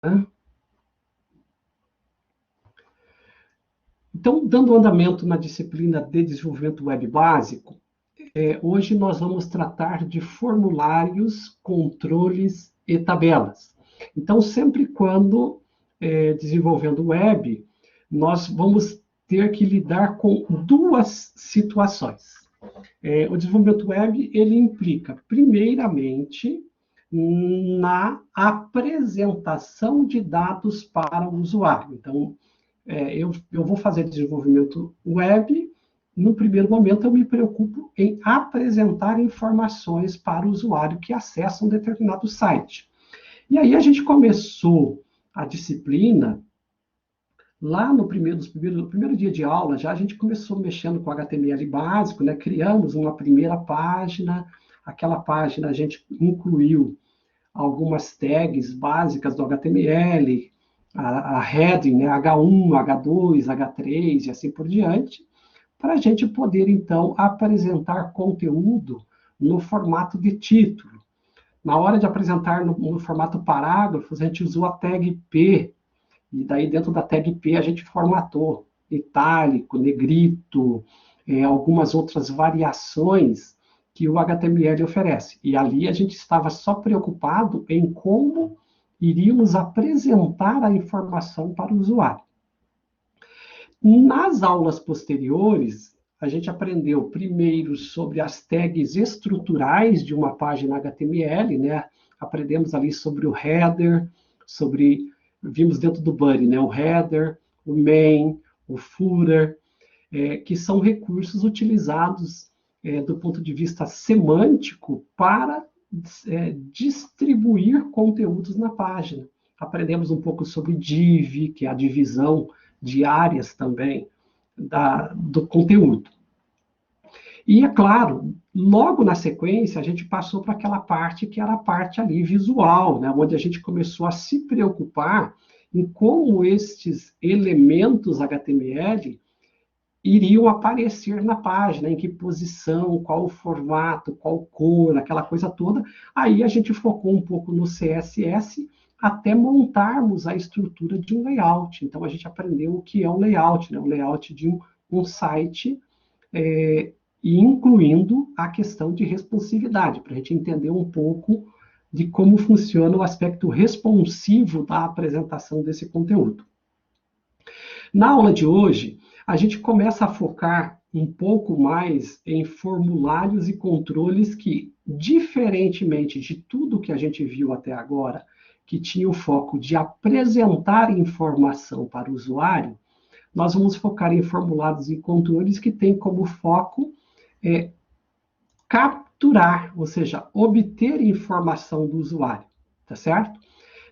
Né? Então, dando andamento na disciplina de desenvolvimento web básico, hoje nós vamos tratar de formulários, controles e tabelas. Então, sempre quando desenvolvendo web, nós vamos ter que lidar com duas situações. O desenvolvimento web, ele implica, primeiramente, na apresentação de dados para o usuário. Então, eu vou fazer desenvolvimento web, no primeiro momento eu me preocupo em apresentar informações para o usuário que acessa um determinado site. E aí a gente começou a disciplina, lá no primeiro dia de aula, já a gente começou mexendo com HTML básico, né? Criamos uma primeira página, aquela página a gente incluiu algumas tags básicas do HTML, a heading, né, H1, H2, H3 e assim por diante, para a gente poder, então, apresentar conteúdo no formato de título. Na hora de apresentar no formato parágrafos, a gente usou a tag P, e daí dentro da tag P a gente formatou itálico, negrito, algumas outras variações que o HTML oferece. E ali a gente estava só preocupado em como iríamos apresentar a informação para o usuário. Nas aulas posteriores, a gente aprendeu primeiro sobre as tags estruturais de uma página HTML, né? Aprendemos ali sobre o header, vimos dentro do body, né? O header, o main, o footer, que são recursos utilizados do ponto de vista semântico para distribuir conteúdos na página. Aprendemos um pouco sobre div, que é a divisão de áreas também do conteúdo. E, é claro, logo na sequência, a gente passou para aquela parte que era a parte ali visual, né, onde a gente começou a se preocupar em como estes elementos HTML iriam aparecer na página, em que posição, qual o formato, qual cor, aquela coisa toda. Aí a gente focou um pouco no CSS até montarmos a estrutura de um layout. Então a gente aprendeu o que é um layout, né? O layout de um site, e incluindo a questão de responsividade, para a gente entender um pouco de como funciona o aspecto responsivo da apresentação desse conteúdo. Na aula de hoje, a gente começa a focar um pouco mais em formulários e controles que, diferentemente de tudo que a gente viu até agora, que tinha o foco de apresentar informação para o usuário, nós vamos focar em formulários e controles que têm como foco capturar, ou seja, obter informação do usuário, tá certo?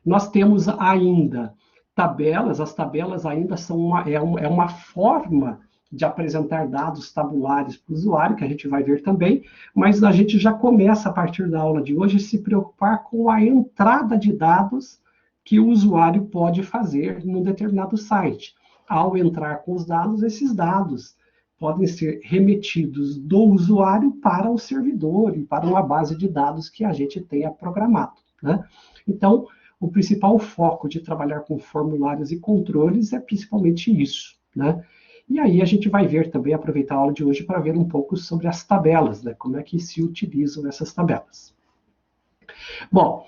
Nós temos ainda tabelas, as tabelas ainda são uma forma de apresentar dados tabulares para o usuário, que a gente vai ver também, mas a gente já começa, a partir da aula de hoje, a se preocupar com a entrada de dados que o usuário pode fazer num determinado site. Ao entrar com os dados, esses dados podem ser remetidos do usuário para o servidor e para uma base de dados que a gente tenha programado, né? Então, o principal foco de trabalhar com formulários e controles é principalmente isso, né? E aí a gente vai ver também, aproveitar a aula de hoje para ver um pouco sobre as tabelas, né? Como é que se utilizam essas tabelas. Bom,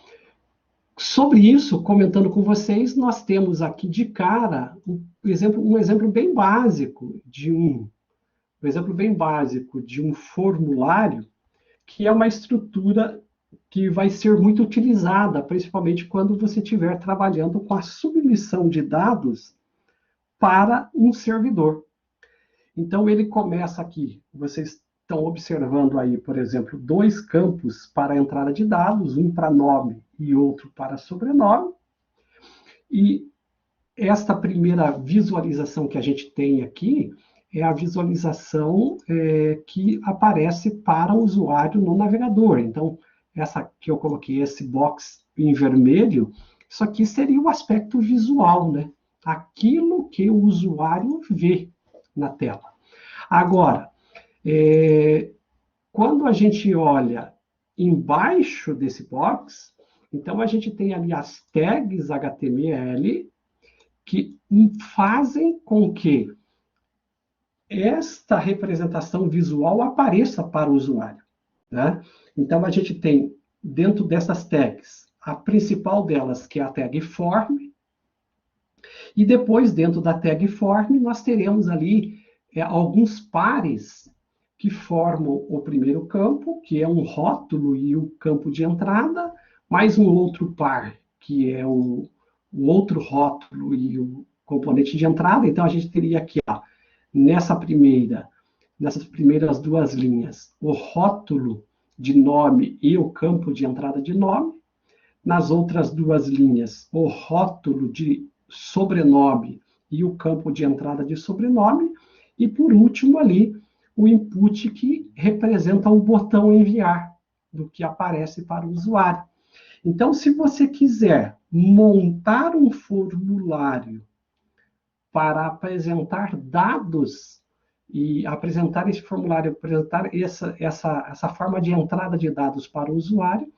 sobre isso, comentando com vocês, nós temos aqui de cara um exemplo bem básico de um formulário, que é uma estrutura que vai ser muito utilizada, principalmente quando você estiver trabalhando com a submissão de dados para um servidor. Então, ele começa aqui, vocês estão observando aí, por exemplo, dois campos para a entrada de dados, um para nome e outro para sobrenome. E esta primeira visualização que a gente tem aqui é a visualização que aparece para o usuário no navegador. Então, essa que eu coloquei, esse box em vermelho, isso aqui seria o aspecto visual, né? Aquilo que o usuário vê na tela. Agora, quando a gente olha embaixo desse box, Então, a gente tem ali as tags HTML que fazem com que esta representação visual apareça para o usuário, né? Então, a gente tem, dentro dessas tags, a principal delas, que é a tag form, e depois, dentro da tag form, nós teremos ali alguns pares que formam o primeiro campo, que é um rótulo e o campo de entrada, mais um outro par, que é o outro rótulo e o componente de entrada. Então, a gente teria aqui, ó, nessas primeiras duas linhas, o rótulo de nome e o campo de entrada de nome. Nas outras duas linhas, o rótulo de sobrenome e o campo de entrada de sobrenome. E, por último, ali, o input que representa o botão enviar, do que aparece para o usuário. Então, se você quiser montar um formulário para apresentar dados e apresentar esse formulário, apresentar essa forma de entrada de dados para o usuário,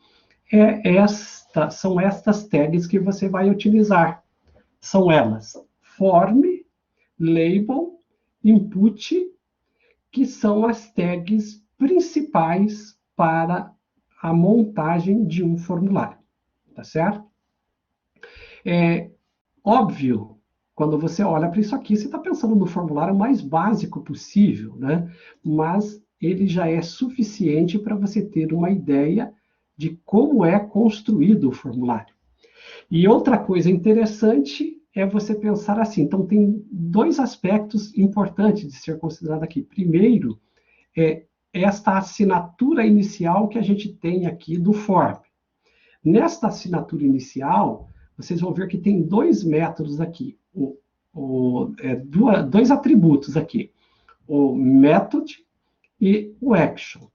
são estas tags que você vai utilizar. São elas: form, label, input, que são as tags principais para a montagem de um formulário. Tá certo? É óbvio, quando você olha para isso aqui, você está pensando no formulário mais básico possível, né? Mas ele já é suficiente para você ter uma ideia de como é construído o formulário. E outra coisa interessante é você pensar assim. Então, tem dois aspectos importantes de ser considerado aqui. Primeiro, é esta assinatura inicial que a gente tem aqui do form. Nesta assinatura inicial, vocês vão ver que tem dois métodos aqui, dois atributos aqui, o method e o action.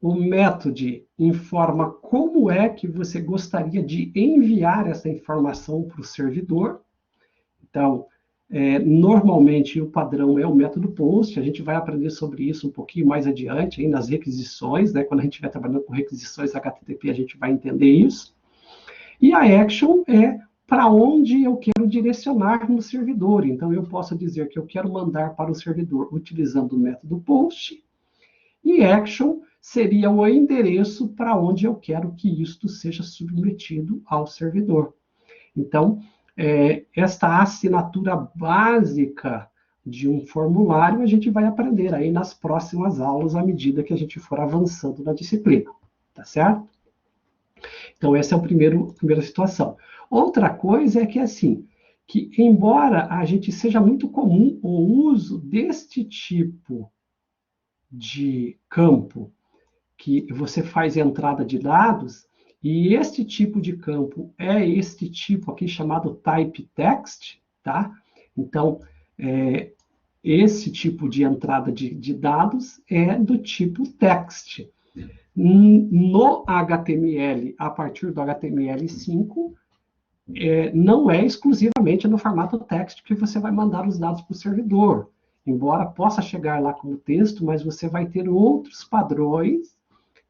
O method informa como é que você gostaria de enviar essa informação para o servidor. Então, normalmente o padrão é o método post. A gente vai aprender sobre isso um pouquinho mais adiante, aí nas requisições, né? Quando a gente estiver trabalhando com requisições HTTP, a gente vai entender isso. E a action é para onde eu quero direcionar no servidor. Então, eu posso dizer que eu quero mandar para o servidor utilizando o método post, e action seria o endereço para onde eu quero que isto seja submetido ao servidor. Então, esta assinatura básica de um formulário a gente vai aprender aí nas próximas aulas, à medida que a gente for avançando na disciplina, tá certo? Então, essa é a primeira situação. Outra coisa é que, assim, que embora a gente seja muito comum o uso deste tipo de campo, que você faz entrada de dados, e este tipo de campo é este tipo aqui chamado type text, tá? Então, esse tipo de entrada de dados é do tipo text. No HTML, a partir do HTML5, não é exclusivamente no formato text que você vai mandar os dados para o servidor. Embora possa chegar lá como texto, mas você vai ter outros padrões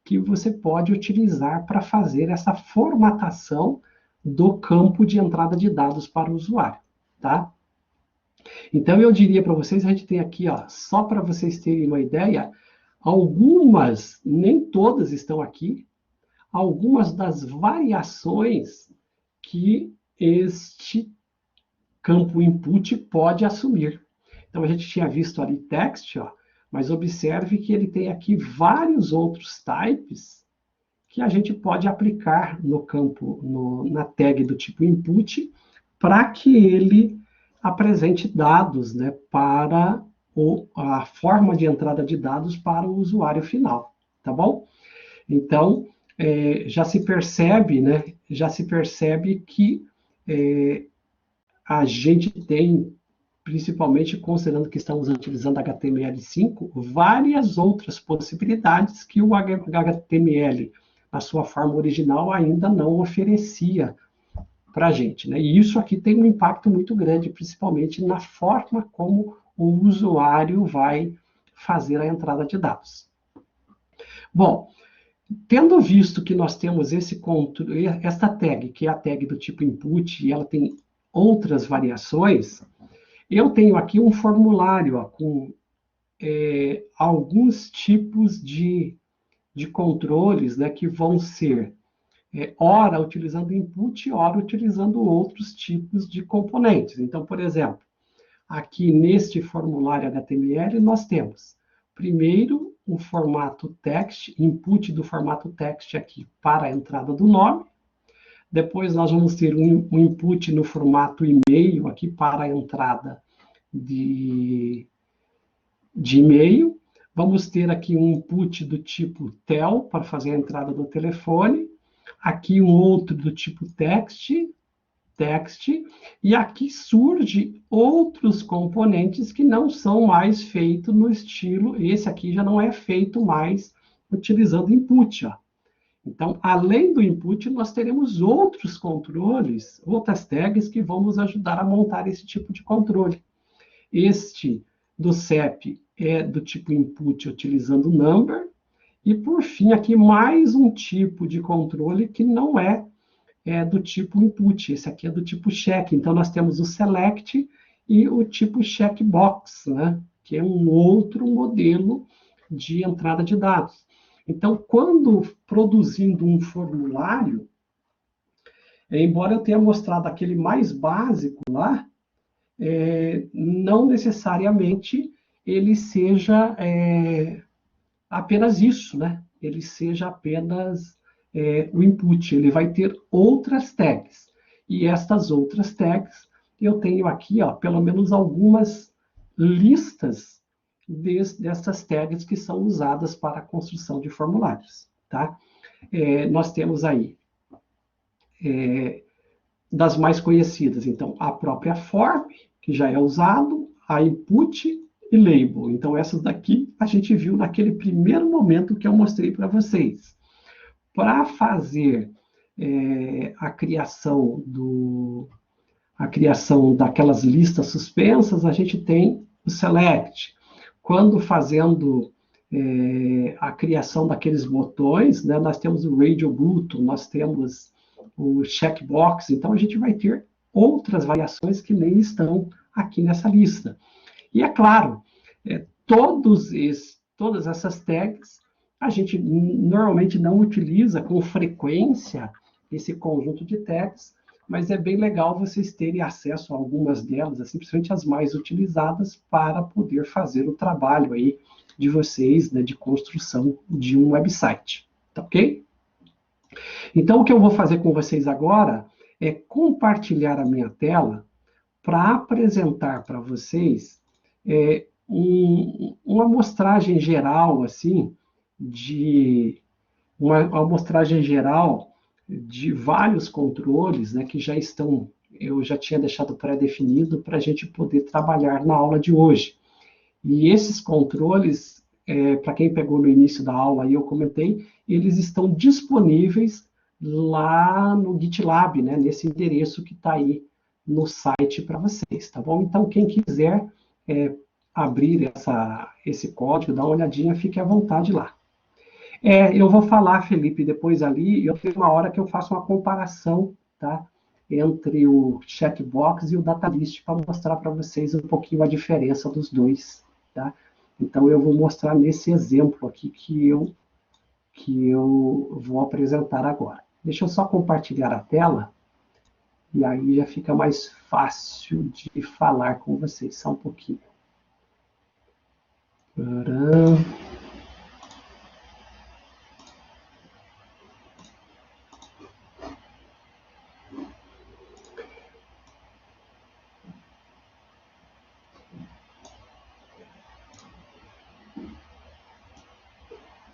que você pode utilizar para fazer essa formatação do campo de entrada de dados para o usuário, tá? Então, eu diria para vocês, a gente tem aqui, ó, só para vocês terem uma ideia, algumas, nem todas estão aqui, algumas das variações que este campo input pode assumir. Então, a gente tinha visto ali text, ó, mas observe que ele tem aqui vários outros types que a gente pode aplicar no campo, na tag do tipo input, para que ele apresente dados, né, para a forma de entrada de dados para o usuário final, tá bom? Então, já se percebe, né, que a gente tem, principalmente considerando que estamos utilizando HTML5, várias outras possibilidades que o HTML, na sua forma original, ainda não oferecia para a gente, né? E isso aqui tem um impacto muito grande, principalmente na forma como o usuário vai fazer a entrada de dados. Bom, Tendo visto que nós temos essa tag, que é a tag do tipo input, e ela tem outras variações, eu tenho aqui um formulário ó, com alguns tipos de controles, né, que vão ser ora utilizando input, ora utilizando outros tipos de componentes. Então, por exemplo, aqui neste formulário HTML, nós temos, primeiro, o formato text, input do formato text aqui para a entrada do nome. Depois, nós vamos ter um input no formato e-mail aqui para a entrada de e-mail. Vamos ter aqui um input do tipo tel, para fazer a entrada do telefone. Aqui um outro do tipo text, e aqui surge outros componentes que não são mais feitos no estilo, esse aqui já não é feito mais utilizando input. Ó. Então, além do input, nós teremos outros controles, outras tags que vão nos ajudar a montar esse tipo de controle. Este do CEP é do tipo input utilizando number, e por fim, aqui mais um tipo de controle que não é do tipo input, esse aqui é do tipo check. Então, nós temos o select e o tipo checkbox, né? Que é um outro modelo de entrada de dados. Então, quando produzindo um formulário, embora eu tenha mostrado aquele mais básico lá, não necessariamente ele seja apenas isso, né? Ele seja apenas o input, ele vai ter outras tags. E estas outras tags, eu tenho aqui, ó, pelo menos algumas listas dessas tags que são usadas para a construção de formulários. Tá? Nós temos aí das mais conhecidas, então, a própria form, que já é usado, a input e label. Então, essas daqui a gente viu naquele primeiro momento que eu mostrei para vocês. Para fazer a criação daquelas listas suspensas, a gente tem o select. Quando fazendo a criação daqueles botões, né, nós temos o radio button, nós temos o checkbox, então a gente vai ter outras variações que nem estão aqui nessa lista. E é claro, todas essas tags a gente normalmente não utiliza com frequência esse conjunto de tags, mas é bem legal vocês terem acesso a algumas delas, assim, principalmente as mais utilizadas, para poder fazer o trabalho aí de vocês, né, de construção de um website. Tá ok? Então, o que eu vou fazer com vocês agora é compartilhar a minha tela para apresentar para vocês uma amostragem geral, assim, de uma amostragem geral de vários controles, né, que já estão, eu já tinha deixado pré-definido para a gente poder trabalhar na aula de hoje. E esses controles, para quem pegou no início da aula, aí eu comentei, eles estão disponíveis lá no GitLab, né, nesse endereço que está aí no site para vocês, tá bom? Então, quem quiser abrir esse código, dar uma olhadinha, fique à vontade lá. Eu vou falar, Felipe, depois ali, eu tenho uma hora que eu faço uma comparação, tá? Entre o checkbox e o datalist para mostrar para vocês um pouquinho a diferença dos dois, tá? Então, eu vou mostrar nesse exemplo aqui que eu vou apresentar agora. Deixa eu só compartilhar a tela, e aí já fica mais fácil de falar com vocês, só um pouquinho. Tcharam.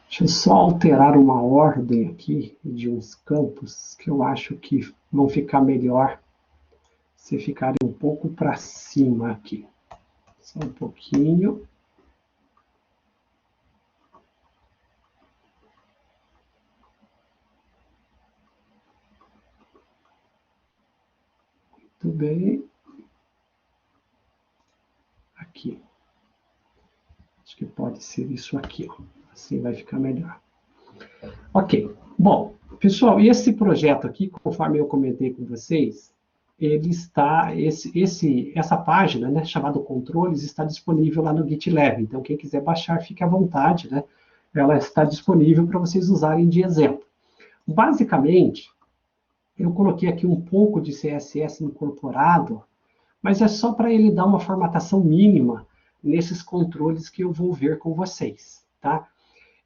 Deixa eu só alterar uma ordem aqui de uns campos que eu acho que vão ficar melhor se ficarem um pouco para cima aqui. Só um pouquinho. Muito bem. Aqui. Acho que pode ser isso aqui. Ó. Assim vai ficar melhor. Ok. Bom, pessoal, esse projeto aqui, conforme eu comentei com vocês, ele está, essa página, né, chamada Controles, está disponível lá no GitLab. Então, quem quiser baixar, fique à vontade, né? Ela está disponível para vocês usarem de exemplo. Basicamente, eu coloquei aqui um pouco de CSS incorporado, mas é só para ele dar uma formatação mínima nesses controles que eu vou ver com vocês, tá?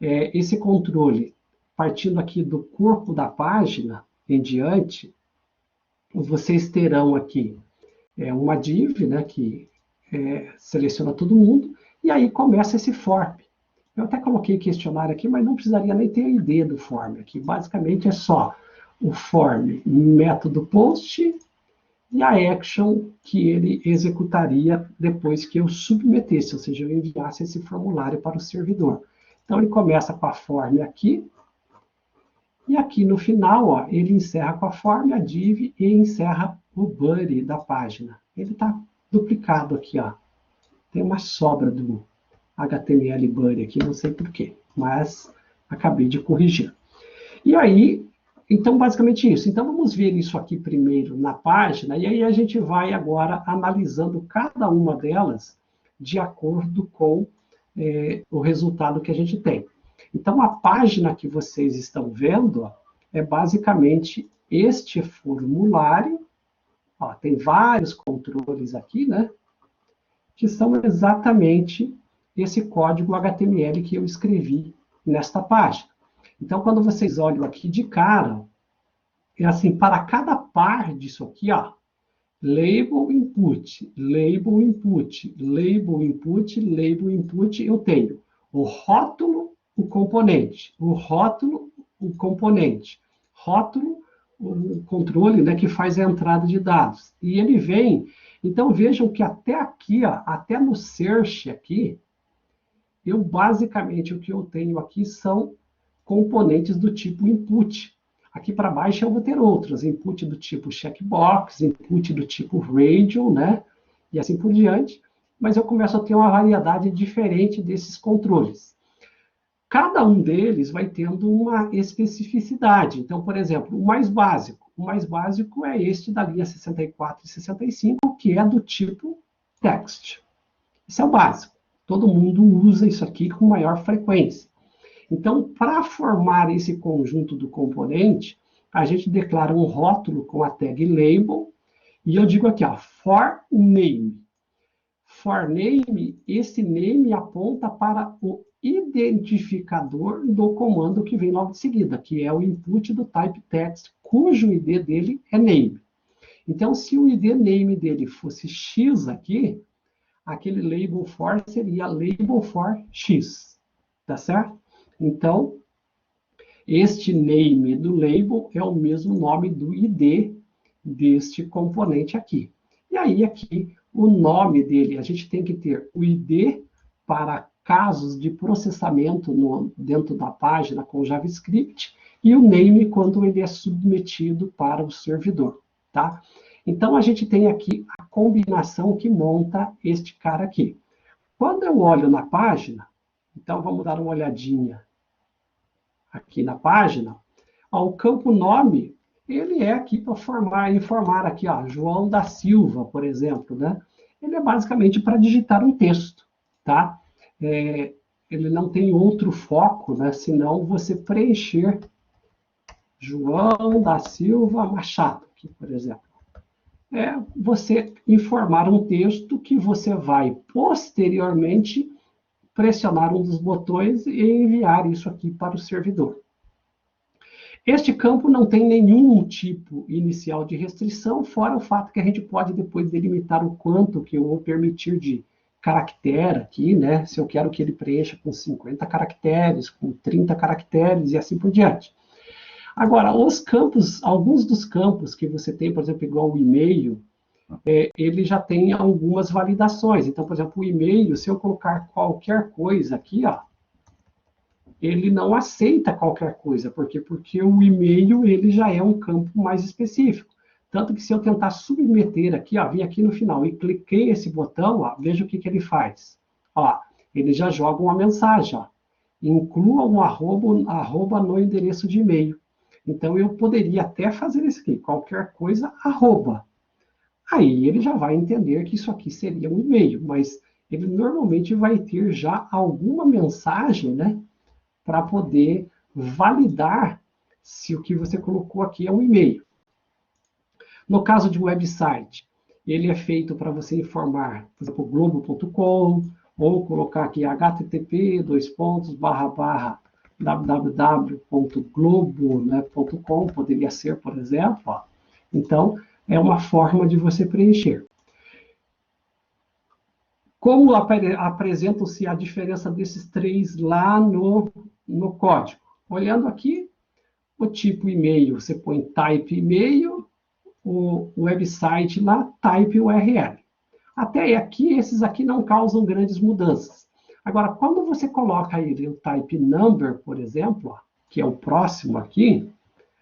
Esse controle, partindo aqui do corpo da página em diante, vocês terão aqui uma div, né, que seleciona todo mundo, e aí começa esse form. Eu até coloquei questionário aqui, mas não precisaria nem ter a ID do form aqui. Basicamente é só o form, método post, e a action que ele executaria depois que eu submetesse, ou seja, eu enviasse esse formulário para o servidor. Então, ele começa com a form aqui, e aqui no final, ó, ele encerra com a form, a div, e encerra o body da página. Ele está duplicado aqui, ó. Tem uma sobra do HTML body aqui, não sei porquê, mas acabei de corrigir. E aí, então, basicamente isso. Então, vamos ver isso aqui primeiro na página, e aí a gente vai agora analisando cada uma delas de acordo com o resultado que a gente tem. Então, a página que vocês estão vendo ó, é basicamente este formulário. Ó, tem vários controles aqui, né? Que são exatamente esse código HTML que eu escrevi nesta página. Então, quando vocês olham aqui de cara, é assim, para cada par disso aqui, ó, label input, label input, label input, label input, eu tenho o rótulo, o componente, o rótulo, o componente, rótulo, o controle, né, que faz a entrada de dados. E ele vem, então vejam que até aqui, ó, até no search aqui, eu basicamente o que eu tenho aqui são componentes do tipo input. Aqui para baixo eu vou ter outros, input do tipo checkbox, input do tipo radio, né? E assim por diante. Mas eu começo a ter uma variedade diferente desses controles. Cada um deles vai tendo uma especificidade. Então, por exemplo, o mais básico é este da linha 64 e 65, que é do tipo text. Esse é o básico. Todo mundo usa isso aqui com maior frequência. Então, para formar esse conjunto do componente, a gente declara um rótulo com a tag label, e eu digo aqui, ó, for name. For name, esse name aponta para o identificador do comando que vem logo em seguida, que é o input do type text, cujo ID dele é name. Então, se o ID name dele fosse X aqui, aquele label for seria label for X, tá certo? Então, este name do label é o mesmo nome do ID deste componente aqui. E aí, aqui, o nome dele, a gente tem que ter o ID para casos de processamento dentro da página com JavaScript e o name quando ele é submetido para o servidor, tá? Então, a gente tem aqui a combinação que monta este cara aqui. Quando eu olho na página, então vamos dar uma olhadinha aqui na página, ó, o campo nome, ele é aqui para informar aqui, ó, João da Silva, por exemplo, né? Ele é basicamente para digitar um texto, tá? Ele não tem outro foco, né? Senão você preencher João da Silva Machado, aqui, por exemplo. Você informar um texto que você vai posteriormente pressionar um dos botões e enviar isso aqui para o servidor. Este campo não tem nenhum tipo inicial de restrição, fora o fato que a gente pode depois delimitar o quanto que eu vou permitir de caractere aqui, né? Se eu quero que ele preencha com 50 caracteres, com 30 caracteres e assim por diante. Agora, os campos, alguns dos campos que você tem, por exemplo, igual o e-mail, ele já tem algumas validações. Então, por exemplo, o e-mail, se eu colocar qualquer coisa aqui, ó, ele não aceita qualquer coisa. Por quê? Porque o e-mail ele já é um campo mais específico. Tanto que se eu tentar submeter aqui, ó, vim aqui no final e cliquei esse botão, ó, veja o que ele faz. Ó, ele já joga uma mensagem. Ó, inclua um arroba no endereço de e-mail. Então, eu poderia até fazer isso aqui, qualquer coisa, arroba. Aí ele já vai entender que isso aqui seria um e-mail, mas ele normalmente vai ter já alguma mensagem, né, para poder validar se o que você colocou aqui é um e-mail. No caso de website, ele é feito para você informar, por exemplo, globo.com, ou colocar aqui http://www.globo.com, poderia ser, por exemplo. Ó. Então, é uma forma de você preencher. Como apresentam-se a diferença desses três lá no código? Olhando aqui, o tipo e-mail, você põe type e-mail, o website lá, type URL. Até aqui, esses aqui não causam grandes mudanças. Agora, quando você coloca aí o type number, por exemplo, ó, que é o próximo aqui,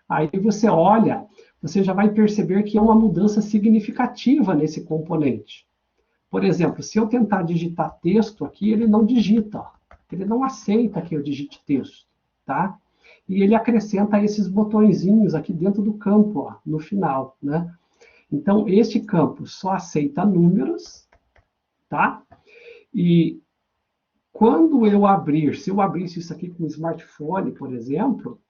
aí você olha, você já vai perceber que é uma mudança significativa nesse componente. Por exemplo, se eu tentar digitar texto aqui, ele não digita, ó. Ele não aceita que eu digite texto, tá? E ele acrescenta esses botõezinhos aqui dentro do campo, ó, no final, né? Então, este campo só aceita números, tá? E quando eu abrir, se eu abrisse isso aqui com um smartphone, por exemplo,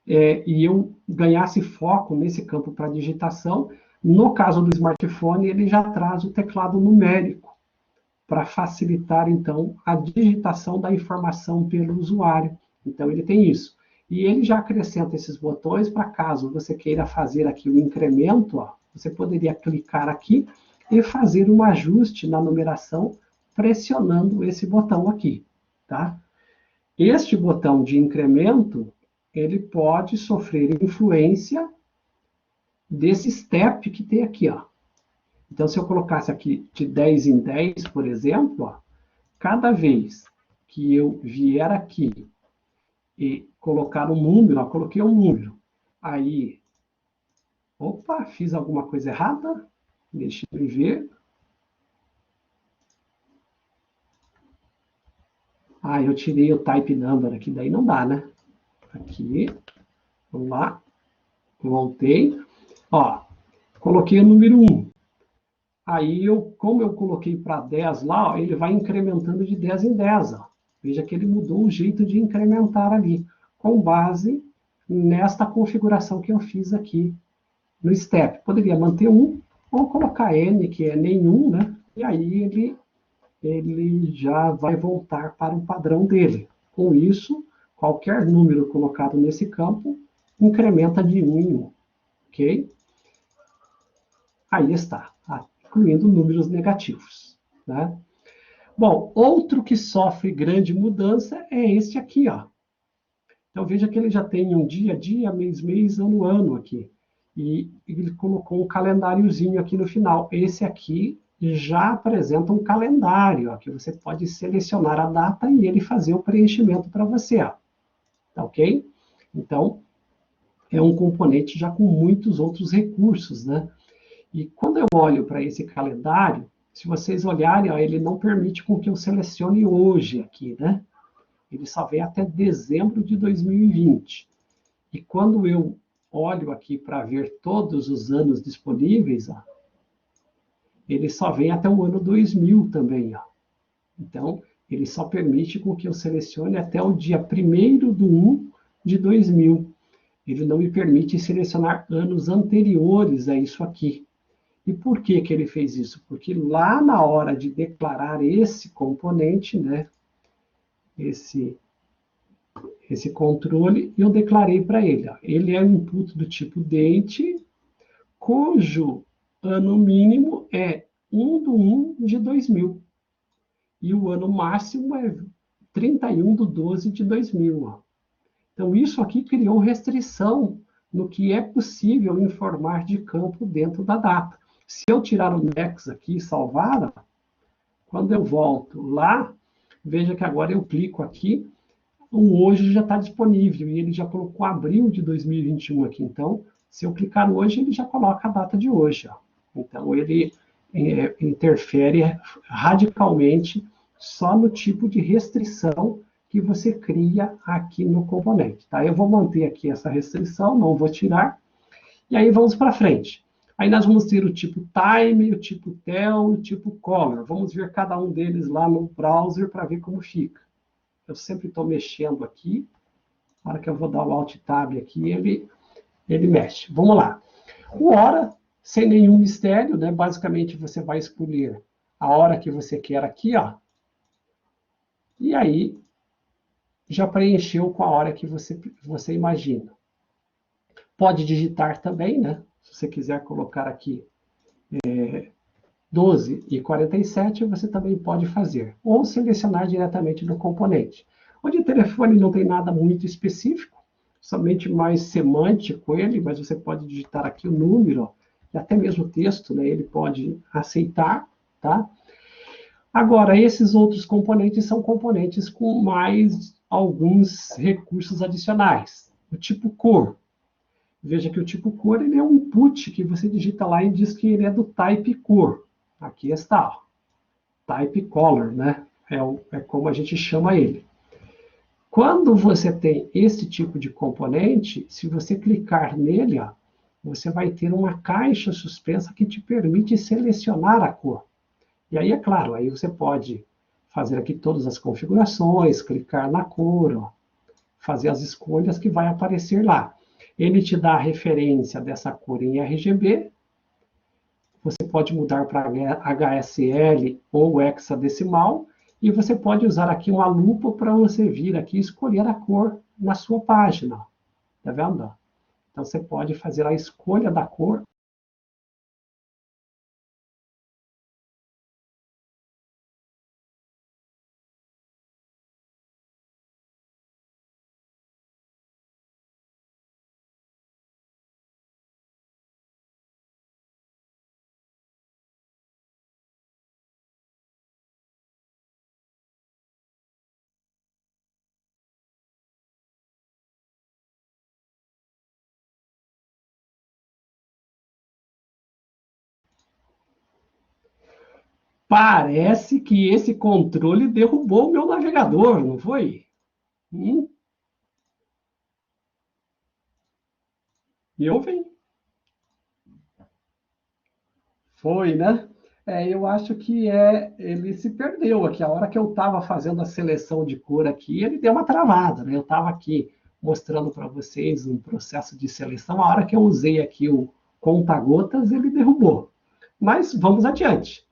e eu ganhasse foco nesse campo para digitação, no caso do smartphone, ele já traz o teclado numérico, para facilitar, então, a digitação da informação pelo usuário. Então, ele tem isso. E ele já acrescenta esses botões para caso você queira fazer aqui o incremento, ó, você poderia clicar aqui e fazer um ajuste na numeração pressionando esse botão aqui, tá? Este botão de incremento, ele pode sofrer influência desse step que tem aqui, ó. Então, se eu colocasse aqui de 10 em 10, por exemplo, ó, cada vez que eu vier aqui e colocar um número, ó, coloquei um número, aí, opa, fiz alguma coisa errada, deixa eu ver. Ah, eu tirei o type number aqui, daí não dá, né? Aqui, vamos lá, voltei, ó, coloquei o número 1. Aí, como eu coloquei para 10 lá, ó, ele vai incrementando de 10 em 10. Ó. Veja que ele mudou o jeito de incrementar ali, com base nesta configuração que eu fiz aqui no step. Poderia manter 1 ou colocar n, que é nenhum, né? E aí ele já vai voltar para o padrão dele. Com isso, qualquer número colocado nesse campo incrementa de 1 em 1. Ok? Aí está, incluindo números negativos. Né? Bom, outro que sofre grande mudança é este aqui. Ó. Então, veja que ele já tem um dia, mês, ano aqui. E ele colocou um calendáriozinho aqui no final. Esse aqui já apresenta um calendário, ó, que você pode selecionar a data e ele fazer o preenchimento para você. Ó. Tá ok? Então, é um componente já com muitos outros recursos, né? E quando eu olho para esse calendário, se vocês olharem, ó, ele não permite com que eu selecione hoje aqui, né? Ele só vem até dezembro de 2020. E quando eu olho aqui para ver todos os anos disponíveis, ó, ele só vem até o ano 2000 também. Ó. Então, ele só permite com que eu selecione até o dia 1º de 2000. Ele não me permite selecionar anos anteriores a isso aqui. E por que que ele fez isso? Porque lá na hora de declarar esse componente, né, esse controle, eu declarei para ele. Ó, ele é um input do tipo date, cujo ano mínimo é 1/1 de 2000. E o ano máximo é 31/12 de 2000. Ó. Então, isso aqui criou restrição no que é possível informar de campo dentro da data. Se eu tirar o next aqui e salvar, quando eu volto lá, veja que agora eu clico aqui, o hoje já está disponível, e ele já colocou abril de 2021 aqui. Então, se eu clicar no hoje, ele já coloca a data de hoje. Ó. Então, ele interfere radicalmente só no tipo de restrição que você cria aqui no componente, tá? Eu vou manter aqui essa restrição, não vou tirar, e aí vamos para frente. Aí nós vamos ter o tipo time, o tipo tel, o tipo color. Vamos ver cada um deles lá no browser para ver como fica. Eu sempre estou mexendo aqui. Na hora que eu vou dar o Alt Tab aqui, ele mexe. Vamos lá. O hora, sem nenhum mistério, né? Basicamente você vai escolher a hora que você quer aqui, ó. E aí já preencheu com a hora que você imagina. Pode digitar também, né? Se você quiser colocar aqui 12h47, você também pode fazer. Ou selecionar diretamente no componente. O de telefone não tem nada muito específico, somente mais semântico ele, mas você pode digitar aqui o número, ó, e até mesmo o texto, né, ele pode aceitar, tá? Agora, esses outros componentes são componentes com mais alguns recursos adicionais. O tipo cor. Veja que o tipo cor ele é um input que você digita lá e diz que ele é do type cor. Aqui está, ó, type color, né? É como a gente chama ele. Quando você tem esse tipo de componente, se você clicar nele, ó, você vai ter uma caixa suspensa que te permite selecionar a cor. E aí, é claro, aí você pode fazer aqui todas as configurações, clicar na cor, ó, fazer as escolhas que vai aparecer lá. Ele te dá a referência dessa cor em RGB, você pode mudar para HSL ou hexadecimal, e você pode usar aqui uma lupa para você vir aqui e escolher a cor na sua página. Tá vendo? Então você pode fazer a escolha da cor. Parece que esse controle derrubou o meu navegador, não foi? Hum, me ouvem? Foi, né? Eu acho que ele se perdeu aqui. A hora que eu estava fazendo a seleção de cor aqui, ele deu uma travada, né? Eu estava aqui mostrando para vocês um processo de seleção. A hora que eu usei aqui o conta-gotas, ele derrubou. Mas vamos adiante.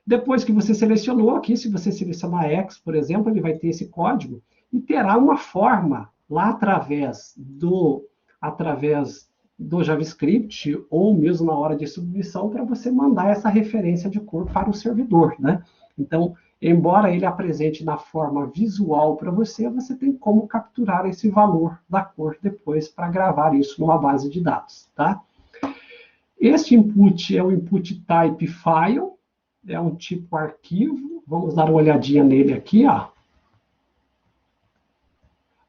Depois que você selecionou aqui, se você selecionar X, por exemplo, ele vai ter esse código e terá uma forma lá através do JavaScript ou mesmo na hora de submissão para você mandar essa referência de cor para o servidor, né? Então, embora ele apresente na forma visual para você, você tem como capturar esse valor da cor depois para gravar isso numa base de dados, tá? Este input é o input type file, é um tipo arquivo. Vamos dar uma olhadinha nele aqui, ó.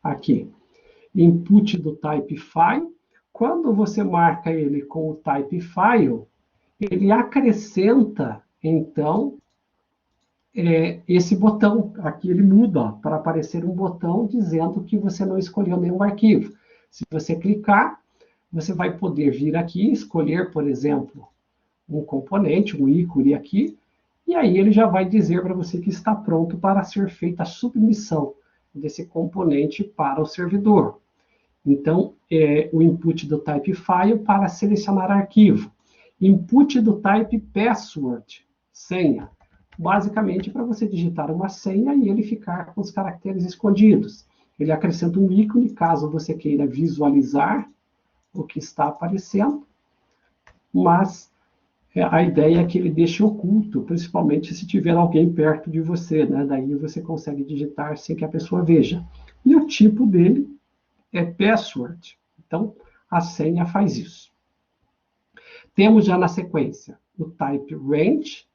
Aqui, input do type file. Quando você marca ele com o type file, ele acrescenta, então, esse botão. Aqui ele muda para aparecer um botão dizendo que você não escolheu nenhum arquivo. Se você clicar, você vai poder vir aqui e escolher, por exemplo, um componente, um ícone aqui, e aí ele já vai dizer para você que está pronto para ser feita a submissão desse componente para o servidor. Então, o input do type file para selecionar arquivo. Input do type password, senha. Basicamente, para você digitar uma senha e ele ficar com os caracteres escondidos. Ele acrescenta um ícone, caso você queira visualizar o que está aparecendo, mas a ideia é que ele deixe oculto, principalmente se tiver alguém perto de você, né? Daí você consegue digitar sem que a pessoa veja. E o tipo dele é password. Então, a senha faz isso. Temos já na sequência o type range,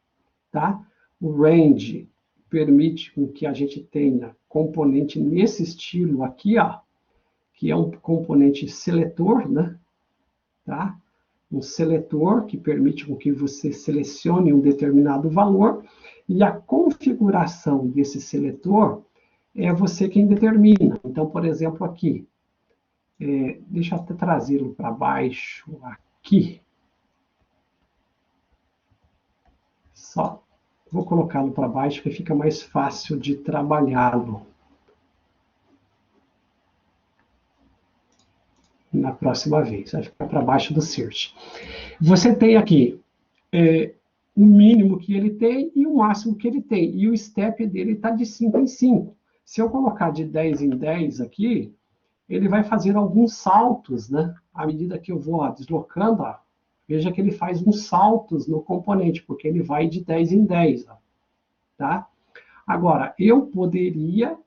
tá? O range permite que a gente tenha componente nesse estilo aqui, ó, que é um componente seletor, né? Tá? Um seletor que permite que você selecione um determinado valor, e a configuração desse seletor é você quem determina. Então, por exemplo, aqui, deixa eu até trazê-lo para baixo aqui. Só vou colocá-lo para baixo que fica mais fácil de trabalhá-lo na próxima vez. Vai ficar para baixo do search. Você tem aqui o mínimo que ele tem e o máximo que ele tem. E o step dele está de 5 em 5. Se eu colocar de 10 em 10 aqui, ele vai fazer alguns saltos, né? À medida que eu vou deslocando, veja que ele faz uns saltos no componente, porque ele vai de 10 em 10. Tá? Agora, eu poderia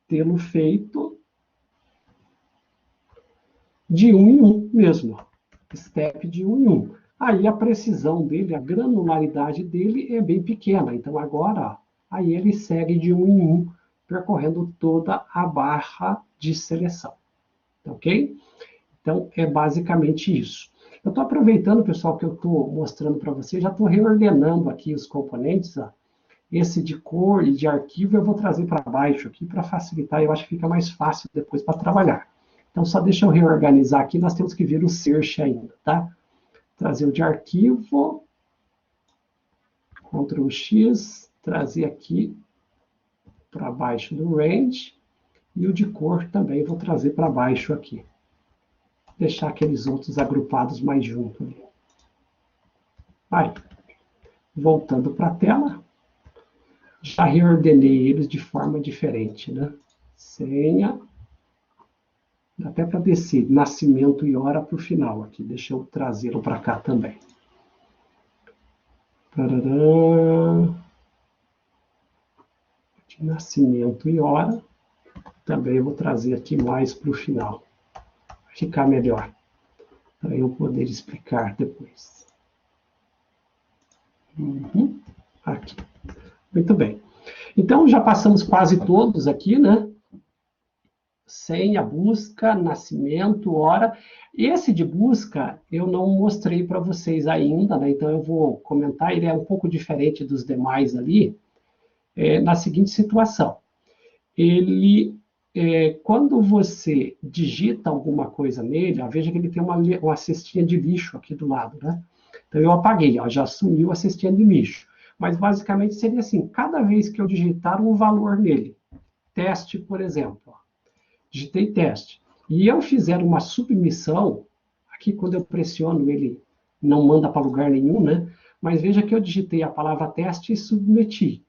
tê-lo feito de 1 em 1 mesmo. Step de 1 em 1. Aí a precisão dele, a granularidade dele é bem pequena. Então agora, aí ele segue de 1 em 1, percorrendo toda a barra de seleção. Ok? Então é basicamente isso. Eu estou aproveitando, pessoal, que eu estou mostrando para vocês, já estou reordenando aqui os componentes. Esse de cor e de arquivo eu vou trazer para baixo aqui para facilitar, eu acho que fica mais fácil depois para trabalhar. Então só deixa eu reorganizar aqui, nós temos que ver o search ainda, tá? Trazer o de arquivo, Ctrl X, trazer aqui para baixo do range, e o de cor também vou trazer para baixo aqui. Deixar aqueles outros agrupados mais junto ali. Aí, voltando para a tela, já reordenei eles de forma diferente, né? Senha, dá até para descer, nascimento e hora para o final aqui. Deixa eu trazê-lo para cá também. Tarará. De nascimento e hora, também eu vou trazer aqui mais para o final. Vai ficar melhor, para eu poder explicar depois. Aqui. Muito bem. Então, já passamos quase todos aqui, né? Senha, busca, nascimento, hora. Esse de busca eu não mostrei para vocês ainda, né? Então eu vou comentar, ele é um pouco diferente dos demais ali, na seguinte situação. Ele, quando você digita alguma coisa nele, veja que ele tem uma cestinha de lixo aqui do lado, né? Então eu apaguei, já sumiu a cestinha de lixo. Mas basicamente seria assim, cada vez que eu digitar um valor nele, teste, por exemplo, digitei teste, e eu fizer uma submissão, aqui quando eu pressiono ele não manda para lugar nenhum, né? Mas veja que eu digitei a palavra teste e submeti.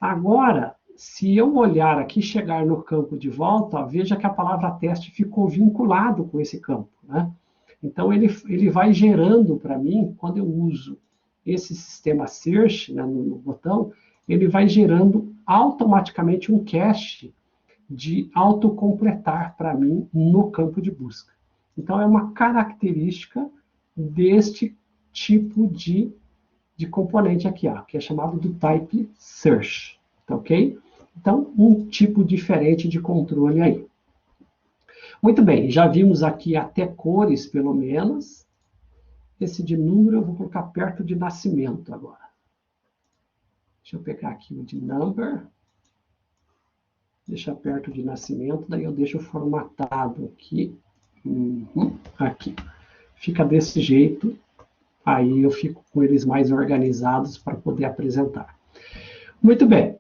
Agora, se eu olhar aqui, chegar no campo de volta, veja que a palavra teste ficou vinculado com esse campo, né? Então, ele vai gerando para mim, quando eu uso esse sistema search, né, no botão, ele vai gerando automaticamente um cache de autocompletar para mim no campo de busca. Então, é uma característica deste tipo de componente aqui, que é chamado do type search, tá ok? Então, um tipo diferente de controle aí. Muito bem, já vimos aqui até cores, pelo menos. Esse de número eu vou colocar perto de nascimento agora. Deixa eu pegar aqui o de number. Deixa perto de nascimento, daí eu deixo formatado aqui. Aqui. Fica desse jeito. Aí eu fico com eles mais organizados para poder apresentar. Muito bem.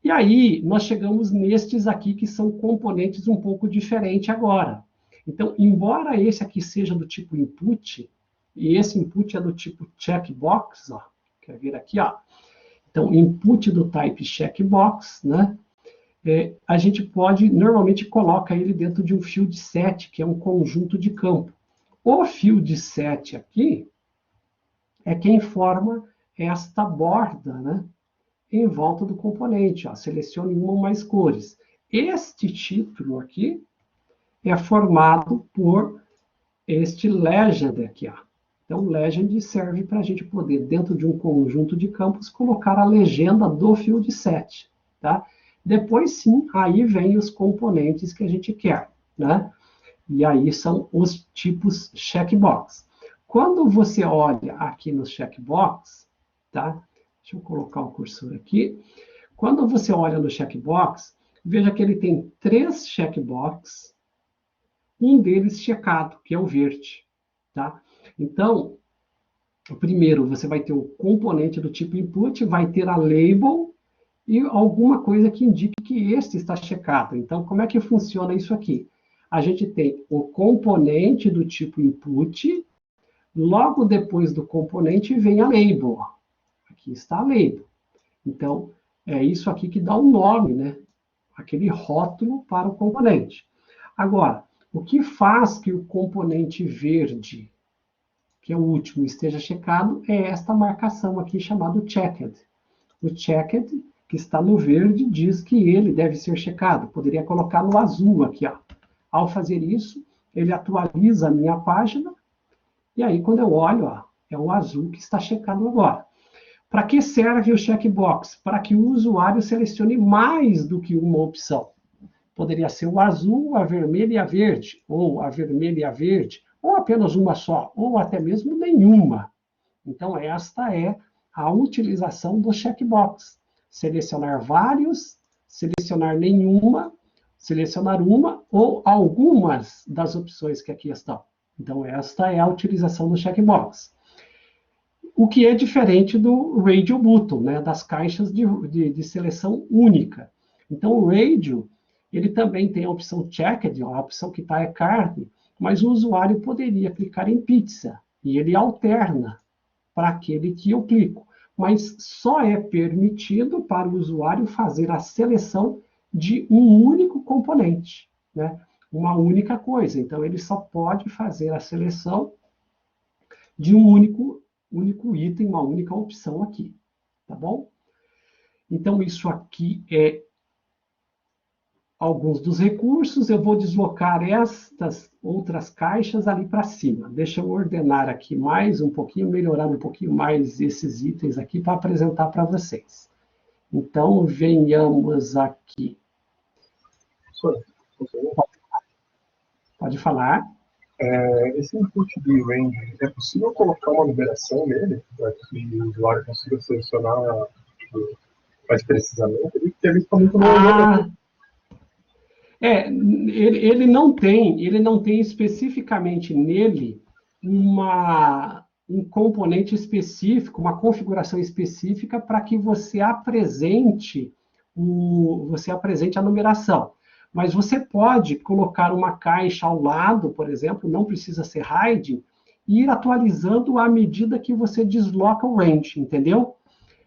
E aí, nós chegamos nestes aqui, que são componentes um pouco diferentes agora. Então, embora esse aqui seja do tipo input, e esse input é do tipo checkbox, quer ver aqui, Então, input do type checkbox, né? A gente pode, normalmente, coloca ele dentro de um field set, que é um conjunto de campo. O field set aqui é quem forma esta borda, né? Em volta do componente. Selecione uma ou mais cores. Este título aqui é formado por este legend aqui. Então, o legend serve para a gente poder, dentro de um conjunto de campos, colocar a legenda do field set. Tá? Depois, sim, aí vem os componentes que a gente quer. Né? E aí são os tipos checkbox. Quando você olha aqui no checkbox, tá? Deixa eu colocar o cursor aqui. Quando você olha no checkbox, Veja que ele tem 3 checkbox, um deles checado, que é o verde. Tá? Então, primeiro, você vai ter o componente do tipo input, vai ter a label e alguma coisa que indique que este está checado. Então, como é que funciona isso aqui? A gente tem o componente do tipo input, logo depois do componente vem a label. Aqui está a label. Então, é isso aqui que dá o nome, né? Aquele rótulo para o componente. Agora, o que faz que o componente verde, que é o último, esteja checado, é esta marcação aqui chamada checked. O checked, que está no verde, diz que ele deve ser checado. Poderia colocar no azul aqui, ó. Ao fazer isso, ele atualiza a minha página, e aí quando eu olho, ó, é o azul que está checado agora. Para que serve o checkbox? Para que o usuário selecione mais do que uma opção. Poderia ser o azul, a vermelha e a verde, ou a vermelha e a verde, ou apenas uma só, ou até mesmo nenhuma. Então, esta é a utilização do checkbox. Selecionar vários, selecionar nenhuma, selecionar uma ou algumas das opções que aqui estão. Então, esta é a utilização do checkbox. O que é diferente do Radio Button, né, das caixas de seleção única. Então, o Radio, ele também tem a opção Checked, a opção que está é carne, mas o usuário poderia clicar em pizza, e ele alterna para aquele que eu clico. Mas só é permitido para o usuário fazer a seleção de um único componente, né? Uma única coisa. Então, ele só pode fazer a seleção de um único item, uma única opção aqui, tá bom? Então, isso aqui é alguns dos recursos. Eu vou deslocar estas outras caixas ali para cima. Deixa eu ordenar aqui mais um pouquinho, melhorar um pouquinho mais esses itens aqui para apresentar para vocês. Então, venhamos aqui. Pode falar. Esse input do range, é possível colocar uma numeração nele, para que o usuário consiga selecionar mais precisamente? Porque ele está muito longo. Ele não tem especificamente nele um componente específico, uma configuração específica para que você apresente a numeração. Mas você pode colocar uma caixa ao lado, por exemplo, não precisa ser hiding, e ir atualizando à medida que você desloca o range, entendeu?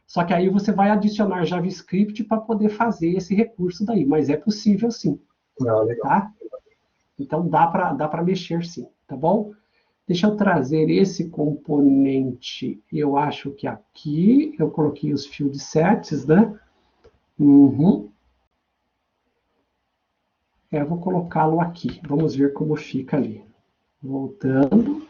Só que aí você vai adicionar JavaScript para poder fazer esse recurso daí, mas é possível sim. Tá? Então dá para mexer sim, tá bom? Deixa eu trazer esse componente, eu acho que aqui, eu coloquei os field sets, né? Eu vou colocá-lo aqui, vamos ver como fica ali. Voltando.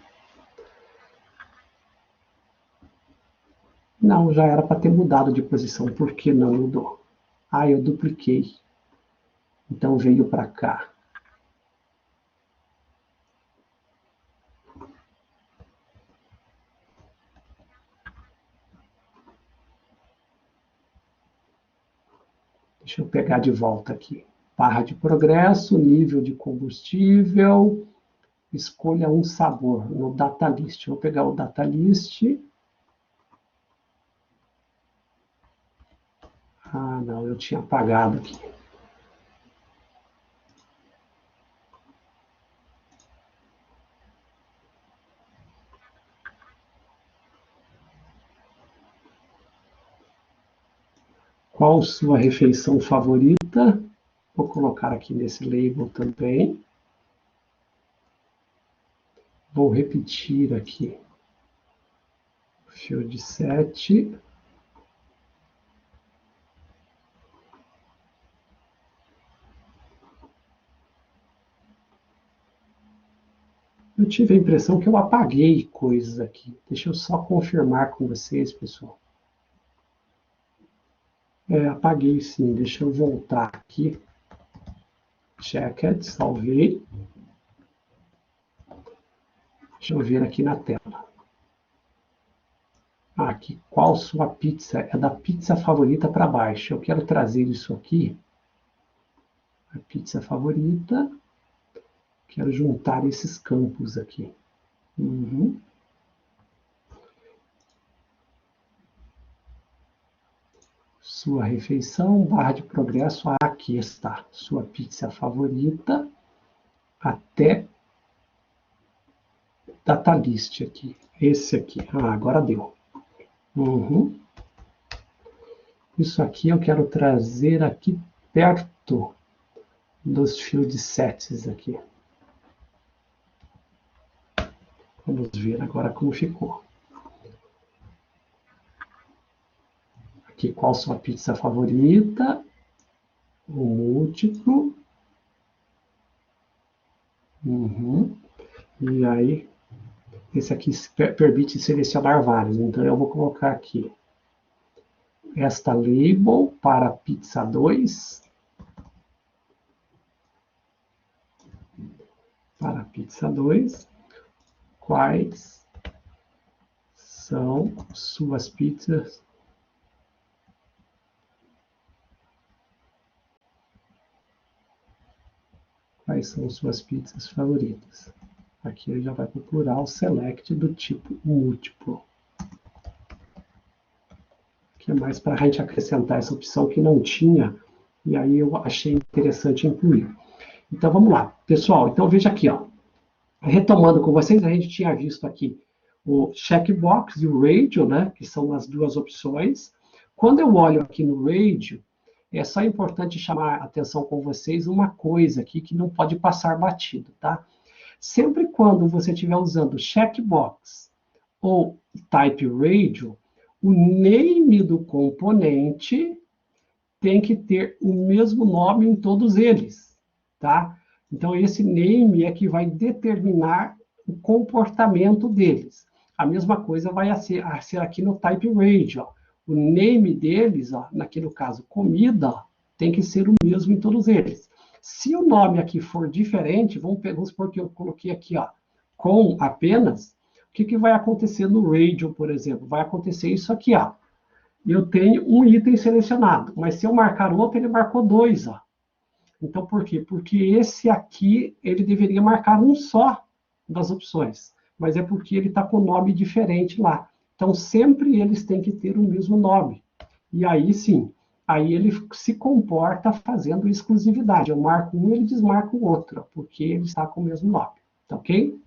Não, já era para ter mudado de posição, por que não mudou? Ah, eu dupliquei. Então veio para cá. Deixa eu pegar de volta aqui. Barra de progresso, nível de combustível, escolha um sabor no data list. Vou pegar o data list. Ah, não, eu tinha apagado aqui. Qual sua refeição favorita? Vou colocar aqui nesse label também. Vou repetir aqui. Field set. Eu tive a impressão que eu apaguei coisas aqui. Deixa eu só confirmar com vocês, pessoal. Apaguei sim. Deixa eu voltar aqui. Checked, salvei. Deixa eu ver aqui na tela. Aqui, qual sua pizza? É da pizza favorita para baixo. Eu quero trazer isso aqui a pizza favorita. Quero juntar esses campos aqui. Uhum. Sua refeição, barra de progresso, aqui está. Sua pizza favorita, até datalist aqui. Esse aqui. Agora deu. Uhum. Isso aqui eu quero trazer aqui perto dos field sets aqui. Vamos ver agora como ficou. Aqui, qual sua pizza favorita? O múltiplo. Uhum. E aí, esse aqui permite selecionar vários. Então, eu vou colocar aqui esta label para pizza 2. Para pizza 2. Quais são suas pizzas favoritas? Aqui ele já vai procurar o select do tipo múltiplo. Que é mais para a gente acrescentar essa opção que não tinha, e aí eu achei interessante incluir. Então vamos lá, pessoal. Então veja aqui, ó. Retomando com vocês, a gente tinha visto aqui o checkbox e o radio, né, que são as duas opções. Quando eu olho aqui no radio, é só importante chamar a atenção com vocês uma coisa aqui que não pode passar batido, tá? Sempre quando você estiver usando checkbox ou type radio, o name do componente tem que ter o mesmo nome em todos eles, tá? Então, esse name é que vai determinar o comportamento deles. A mesma coisa vai ser aqui no type radio. Ó. O name deles, ó, naquele caso, comida, ó, tem que ser o mesmo em todos eles. Se o nome aqui for diferente, vamos supor que eu coloquei aqui, ó, com apenas, o que vai acontecer no radio, por exemplo? Vai acontecer isso aqui, ó. Eu tenho um item selecionado, mas se eu marcar outro, ele marcou 2, ó. Então, por quê? Porque esse aqui, ele deveria marcar um só das opções, mas é porque ele está com nome diferente lá. Então, sempre eles têm que ter o mesmo nome. E aí, sim, aí ele se comporta fazendo exclusividade. Eu marco um, ele desmarca o outro, porque ele está com o mesmo nome. Tá ok?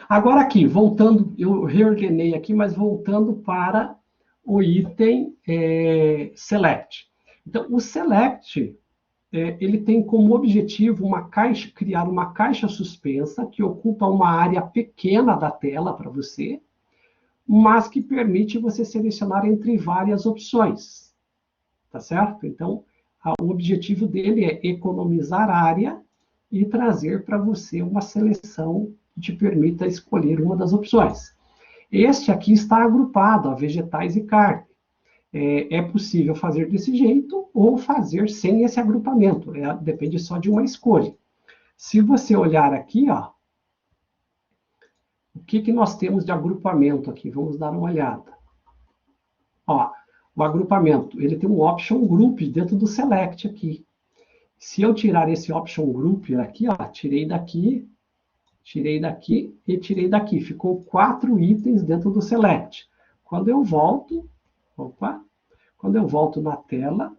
Agora aqui, voltando, eu reordenei aqui, mas voltando para o item select. Então, o select... ele tem como objetivo criar uma caixa suspensa que ocupa uma área pequena da tela para você, mas que permite você selecionar entre várias opções. Tá certo? Então, o objetivo dele é economizar área e trazer para você uma seleção que te permita escolher uma das opções. Este aqui está agrupado a vegetais e carne. É possível fazer desse jeito ou fazer sem esse agrupamento. Depende só de uma escolha. Se você olhar aqui, ó, o que nós temos de agrupamento aqui? Vamos dar uma olhada. Ó, o agrupamento, ele tem um option group dentro do select aqui. Se eu tirar esse option group aqui, ó, tirei daqui e tirei daqui. Ficou 4 itens dentro do select. Quando eu volto... Quando eu volto na tela,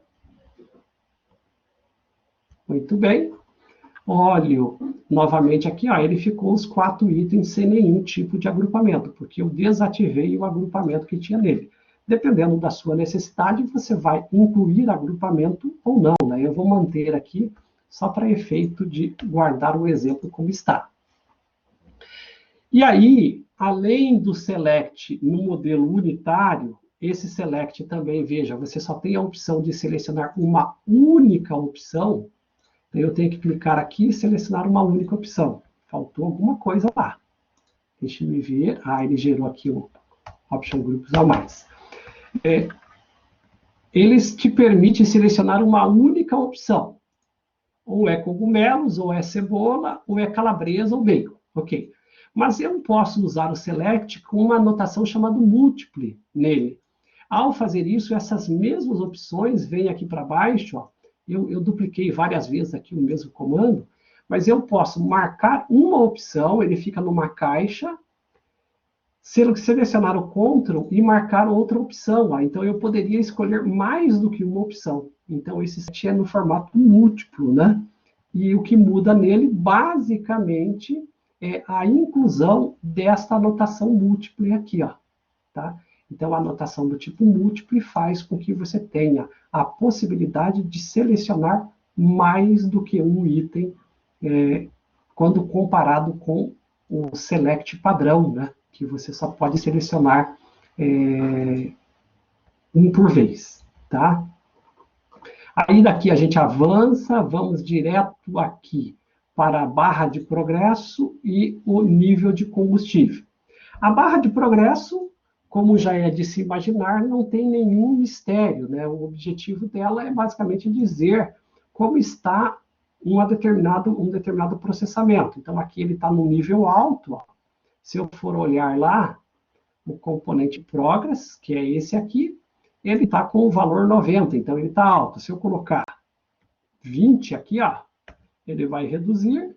muito bem, olho novamente aqui, ó, ele ficou os 4 itens sem nenhum tipo de agrupamento, porque eu desativei o agrupamento que tinha nele. Dependendo da sua necessidade, você vai incluir agrupamento ou não, né? Eu vou manter aqui só para efeito de guardar o exemplo como está. E aí, além do select no modelo unitário, esse select também, veja, você só tem a opção de selecionar uma única opção. Então, eu tenho que clicar aqui e selecionar uma única opção. Faltou alguma coisa lá. Deixa eu ver. Ele gerou aqui o Option Groups a mais. Eles te permitem selecionar uma única opção. Ou é cogumelos, ou é cebola, ou é calabresa, ou bacon. Ok. Mas eu posso usar o select com uma anotação chamada múltiple nele. Ao fazer isso, essas mesmas opções vêm aqui para baixo, ó, eu dupliquei várias vezes aqui o mesmo comando, mas eu posso marcar uma opção, ele fica numa caixa, selecionar o Ctrl e marcar outra opção. Então, eu poderia escolher mais do que uma opção. Então, esse set é no formato múltiplo, né? E o que muda nele, basicamente, é a inclusão desta anotação múltipla aqui, ó, tá? Então, a anotação do tipo múltiplo faz com que você tenha a possibilidade de selecionar mais do que um item quando comparado com o select padrão, né? Que você só pode selecionar um por vez, tá? Aí daqui a gente avança, vamos direto aqui para a barra de progresso e o nível de combustível. A barra de progresso, como já é de se imaginar, não tem nenhum mistério, né? O objetivo dela é basicamente dizer como está um determinado processamento. Então, aqui ele está no nível alto. Ó. Se eu for olhar lá, o componente progress, que é esse aqui, ele está com o valor 90, então ele está alto. Se eu colocar 20 aqui, ó, ele vai reduzir.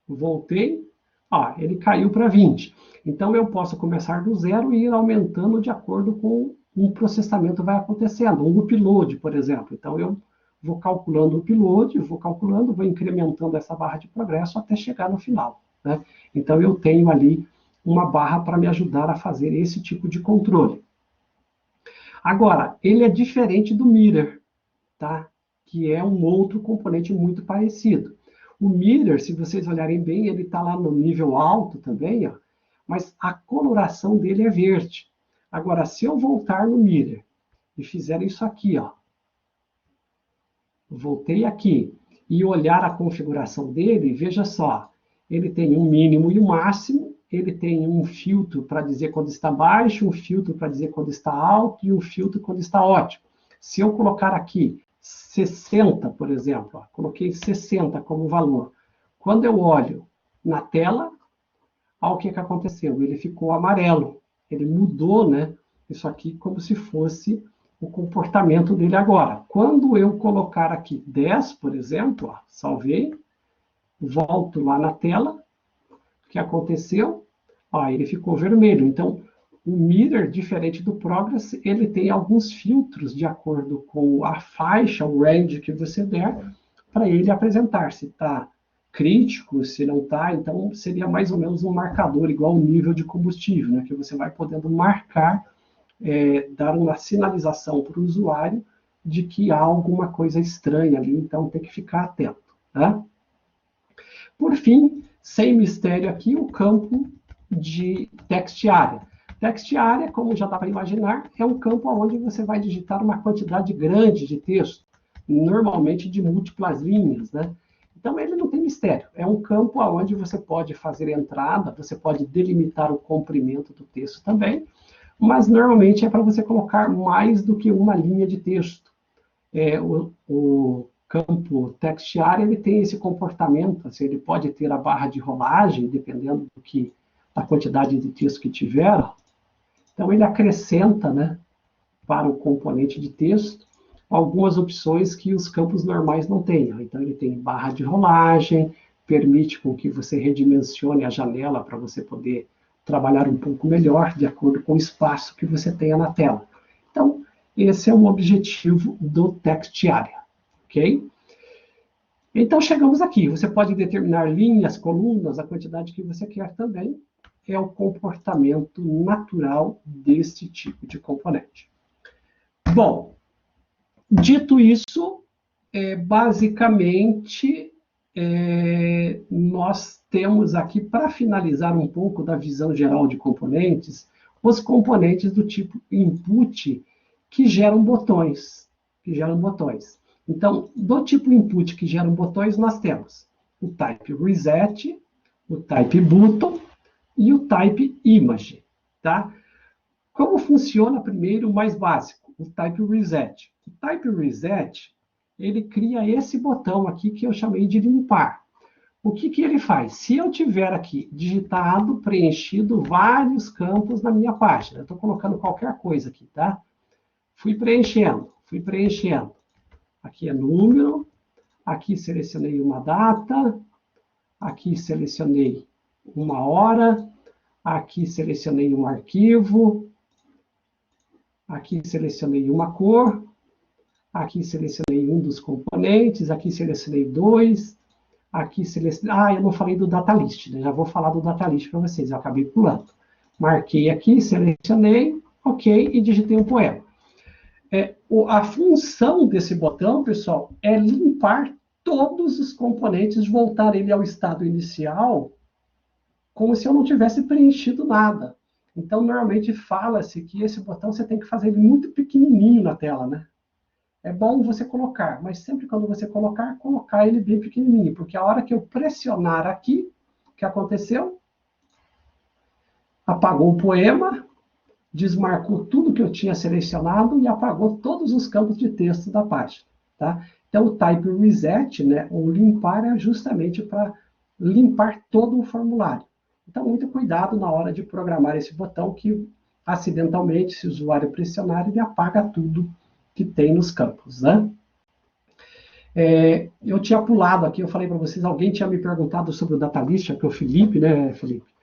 Voltei, ó, ele caiu para 20. Então, eu posso começar do zero e ir aumentando de acordo com um processamento vai acontecendo. Um upload, por exemplo. Então, eu vou calculando o upload, vou incrementando essa barra de progresso até chegar no final. Né? Então, eu tenho ali uma barra para me ajudar a fazer esse tipo de controle. Agora, ele é diferente do mirror, tá? Que é um outro componente muito parecido. O mirror, se vocês olharem bem, ele está lá no nível alto também, ó, mas a coloração dele é verde. Agora, se eu voltar no mirror e fizer isso aqui, ó, voltei aqui e olhar a configuração dele, veja só, ele tem um mínimo e um máximo, ele tem um filtro para dizer quando está baixo, um filtro para dizer quando está alto e um filtro quando está ótimo. Se eu colocar aqui 60, por exemplo, ó, coloquei 60 como valor. Quando eu olho na tela, olha o que aconteceu, ele ficou amarelo, ele mudou, né, isso aqui como se fosse o comportamento dele agora. Quando eu colocar aqui 10, por exemplo, ó, salvei, volto lá na tela, o que aconteceu? Ó, ele ficou vermelho. Então, o mirror, diferente do progress, ele tem alguns filtros de acordo com a faixa, o range que você der, para ele apresentar se está crítico, se não está. Então, seria mais ou menos um marcador, igual o nível de combustível, né, que você vai podendo marcar, dar uma sinalização para o usuário de que há alguma coisa estranha ali, então tem que ficar atento. Tá? Por fim, sem mistério aqui, o campo de text area. Text area, como já dá para imaginar, é um campo onde você vai digitar uma quantidade grande de texto, normalmente de múltiplas linhas, né? Então, ele não tem mistério. É um campo onde você pode fazer entrada, você pode delimitar o comprimento do texto também, mas normalmente é para você colocar mais do que uma linha de texto. O campo text area, ele tem esse comportamento, assim, ele pode ter a barra de rolagem, dependendo da quantidade de texto que tiver. Então, ele acrescenta, né, para o componente de texto, algumas opções que os campos normais não têm. Então, ele tem barra de rolagem, permite com que você redimensione a janela para você poder trabalhar um pouco melhor, de acordo com o espaço que você tenha na tela. Então, esse é o objetivo do text area. Ok? Então, chegamos aqui. Você pode determinar linhas, colunas, a quantidade que você quer também. É o comportamento natural desse tipo de componente. Bom, dito isso, basicamente, nós temos aqui, para finalizar um pouco da visão geral de componentes, os componentes do tipo input que geram botões. Então, do tipo input que geram botões, nós temos o type reset, o type button e o type image. Tá? Como funciona primeiro o mais básico? O type reset. O type reset, ele cria esse botão aqui que eu chamei de limpar. O que ele faz? Se eu tiver aqui digitado, preenchido vários campos na minha página, eu estou colocando qualquer coisa aqui, tá? Fui preenchendo. Aqui é número, aqui selecionei uma data, aqui selecionei uma hora, aqui selecionei um arquivo, aqui selecionei uma cor, aqui selecionei um dos componentes, aqui selecionei dois, aqui selecionei... Ah, eu não falei do datalist, né? Já vou falar do datalist para vocês, eu acabei pulando. Marquei aqui, selecionei, ok, e digitei um poema. A função desse botão, pessoal, é limpar todos os componentes, voltar ele ao estado inicial, como se eu não tivesse preenchido nada. Então, normalmente fala-se que esse botão você tem que fazer ele muito pequenininho na tela, né? É bom você colocar, mas sempre quando você colocar ele bem pequenininho, porque a hora que eu pressionar aqui, o que aconteceu? Apagou o poema, desmarcou tudo que eu tinha selecionado e apagou todos os campos de texto da página. Tá? Então, o Type Reset, né, ou limpar, é justamente para limpar todo o formulário. Então, muito cuidado na hora de programar esse botão, que acidentalmente, se o usuário pressionar, ele apaga tudo que tem nos campos. Né? Eu tinha pulado aqui, eu falei para vocês, alguém tinha me perguntado sobre o datalist, que é o Felipe, né, Felipe?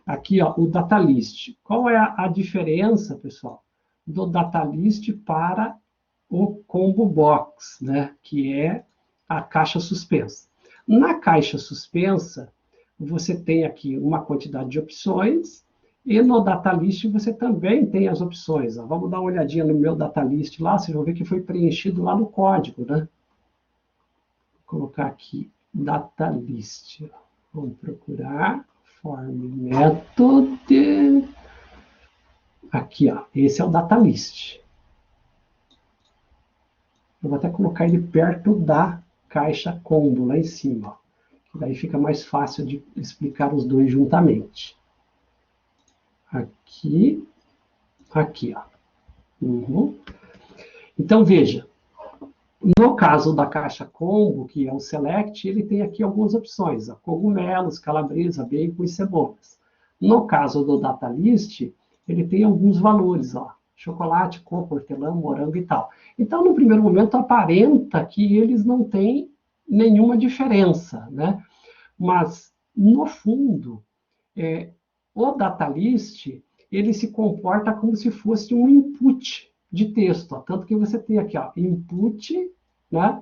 Aqui, ó, o datalist. Qual é a diferença, pessoal, do datalist para o combo box, né? Que é a caixa suspensa. Na caixa suspensa, você tem aqui uma quantidade de opções, e no datalist você também tem as opções. Ó. Vamos dar uma olhadinha no meu datalist lá, vocês vão ver que foi preenchido lá no código, né? Vou colocar aqui, datalist. Vamos procurar. Form method. Aqui, ó. Esse é o datalist. Eu vou até colocar ele perto da caixa combo, lá em cima. Ó, que daí fica mais fácil de explicar os dois juntamente. Aqui. Aqui, ó. Uhum. Então, veja. No caso da caixa combo, que é o select, ele tem aqui algumas opções. Ó, cogumelos, calabresa, bacon e cebolas. No caso do datalist, ele tem alguns valores, ó, chocolate, coco, hortelã, morango e tal. Então, no primeiro momento, aparenta que eles não têm nenhuma diferença, né? Mas, no fundo, o datalist, ele se comporta como se fosse um input de texto, ó. Tanto que você tem aqui, ó, input, né?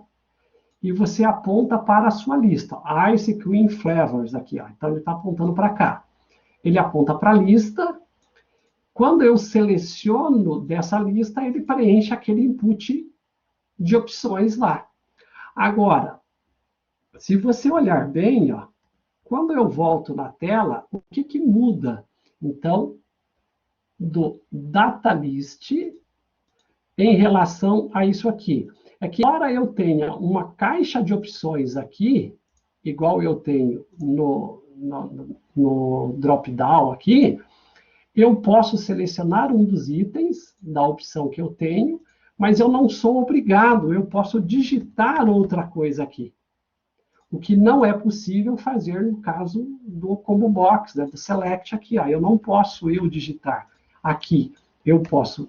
E você aponta para a sua lista. Ice Cream Flavors, aqui, ó. Então, ele está apontando para cá. Ele aponta para a lista. Quando eu seleciono dessa lista, ele preenche aquele input de opções lá. Agora, se você olhar bem, ó, quando eu volto na tela, o que muda? Então, do datalist em relação a isso aqui. É que, ora eu tenha uma caixa de opções aqui, igual eu tenho no drop-down aqui, eu posso selecionar um dos itens da opção que eu tenho, mas eu não sou obrigado, eu posso digitar outra coisa aqui. O que não é possível fazer no caso do combo box, né, do select aqui. Ó. Eu não posso digitar aqui. Eu posso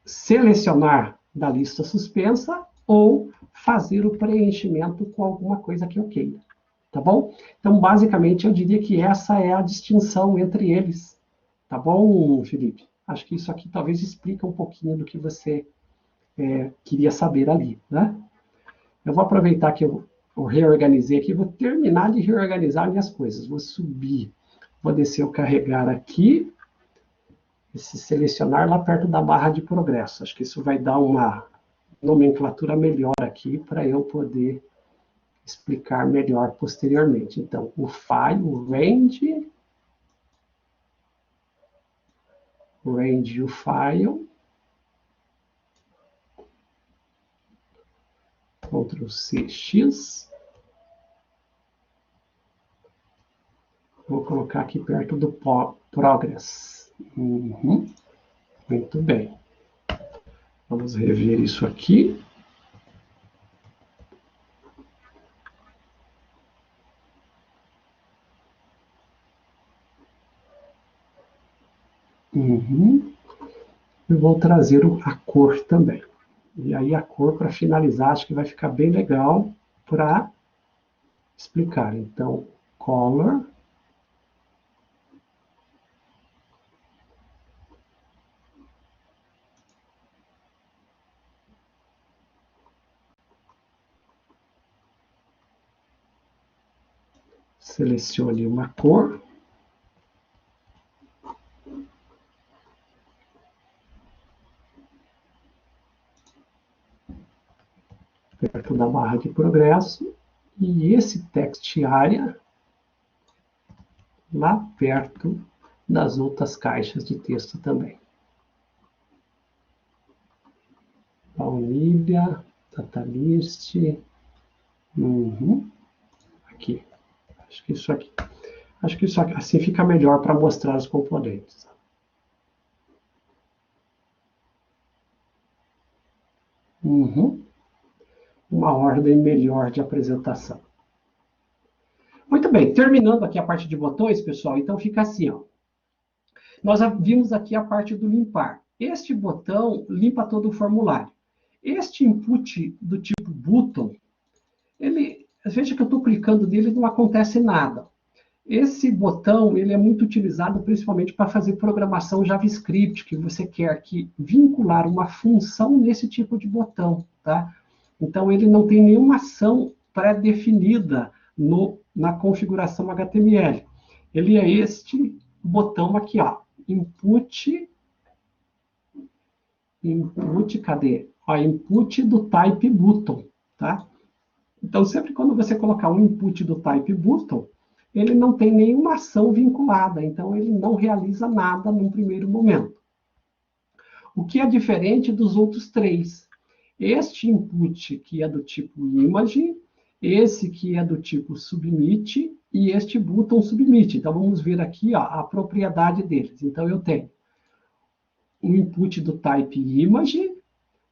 selecionar da lista suspensa ou fazer o preenchimento com alguma coisa que eu queira. Tá bom? Então, basicamente, eu diria que essa é a distinção entre eles. Tá bom, Felipe? Acho que isso aqui talvez explica um pouquinho do que você queria saber ali, né? Eu vou aproveitar que eu reorganizei aqui, vou terminar de reorganizar minhas coisas. Vou subir, vou descer o carregar aqui, e se selecionar lá perto da barra de progresso. Acho que isso vai dar uma nomenclatura melhor aqui para eu poder explicar melhor posteriormente. Então, o file, o range, o file, Ctrl C, X. Vou colocar aqui perto do progress. Uhum. Muito bem. Vamos rever isso aqui. Uhum. Eu vou trazer a cor também. E aí a cor, para finalizar, acho que vai ficar bem legal para explicar. Então, color. Selecione uma cor. Perto da barra de progresso. E esse text area lá perto das outras caixas de texto também. Baunilha, datalist. Aqui. Acho que isso aqui. Acho que isso aqui, assim fica melhor para mostrar os componentes. Uma ordem melhor de apresentação. Muito bem, terminando aqui a parte de botões, pessoal, então fica assim, ó. Nós vimos aqui a parte do limpar. Este botão limpa todo o formulário. Este input do tipo button, veja que eu estou clicando nele e não acontece nada. Esse botão ele é muito utilizado principalmente para fazer programação JavaScript, que você quer vincular uma função nesse tipo de botão, tá? Então, ele não tem nenhuma ação pré-definida na configuração HTML. Ele é este botão aqui, ó, input, cadê? Ó, input do type button, tá? Então, sempre quando você colocar um input do type button, ele não tem nenhuma ação vinculada, então ele não realiza nada num primeiro momento. O que é diferente dos outros três. Este input que é do tipo image, esse que é do tipo submit e este button submit. Então, vamos ver aqui ó, a propriedade deles. Então, eu tenho um input do type image,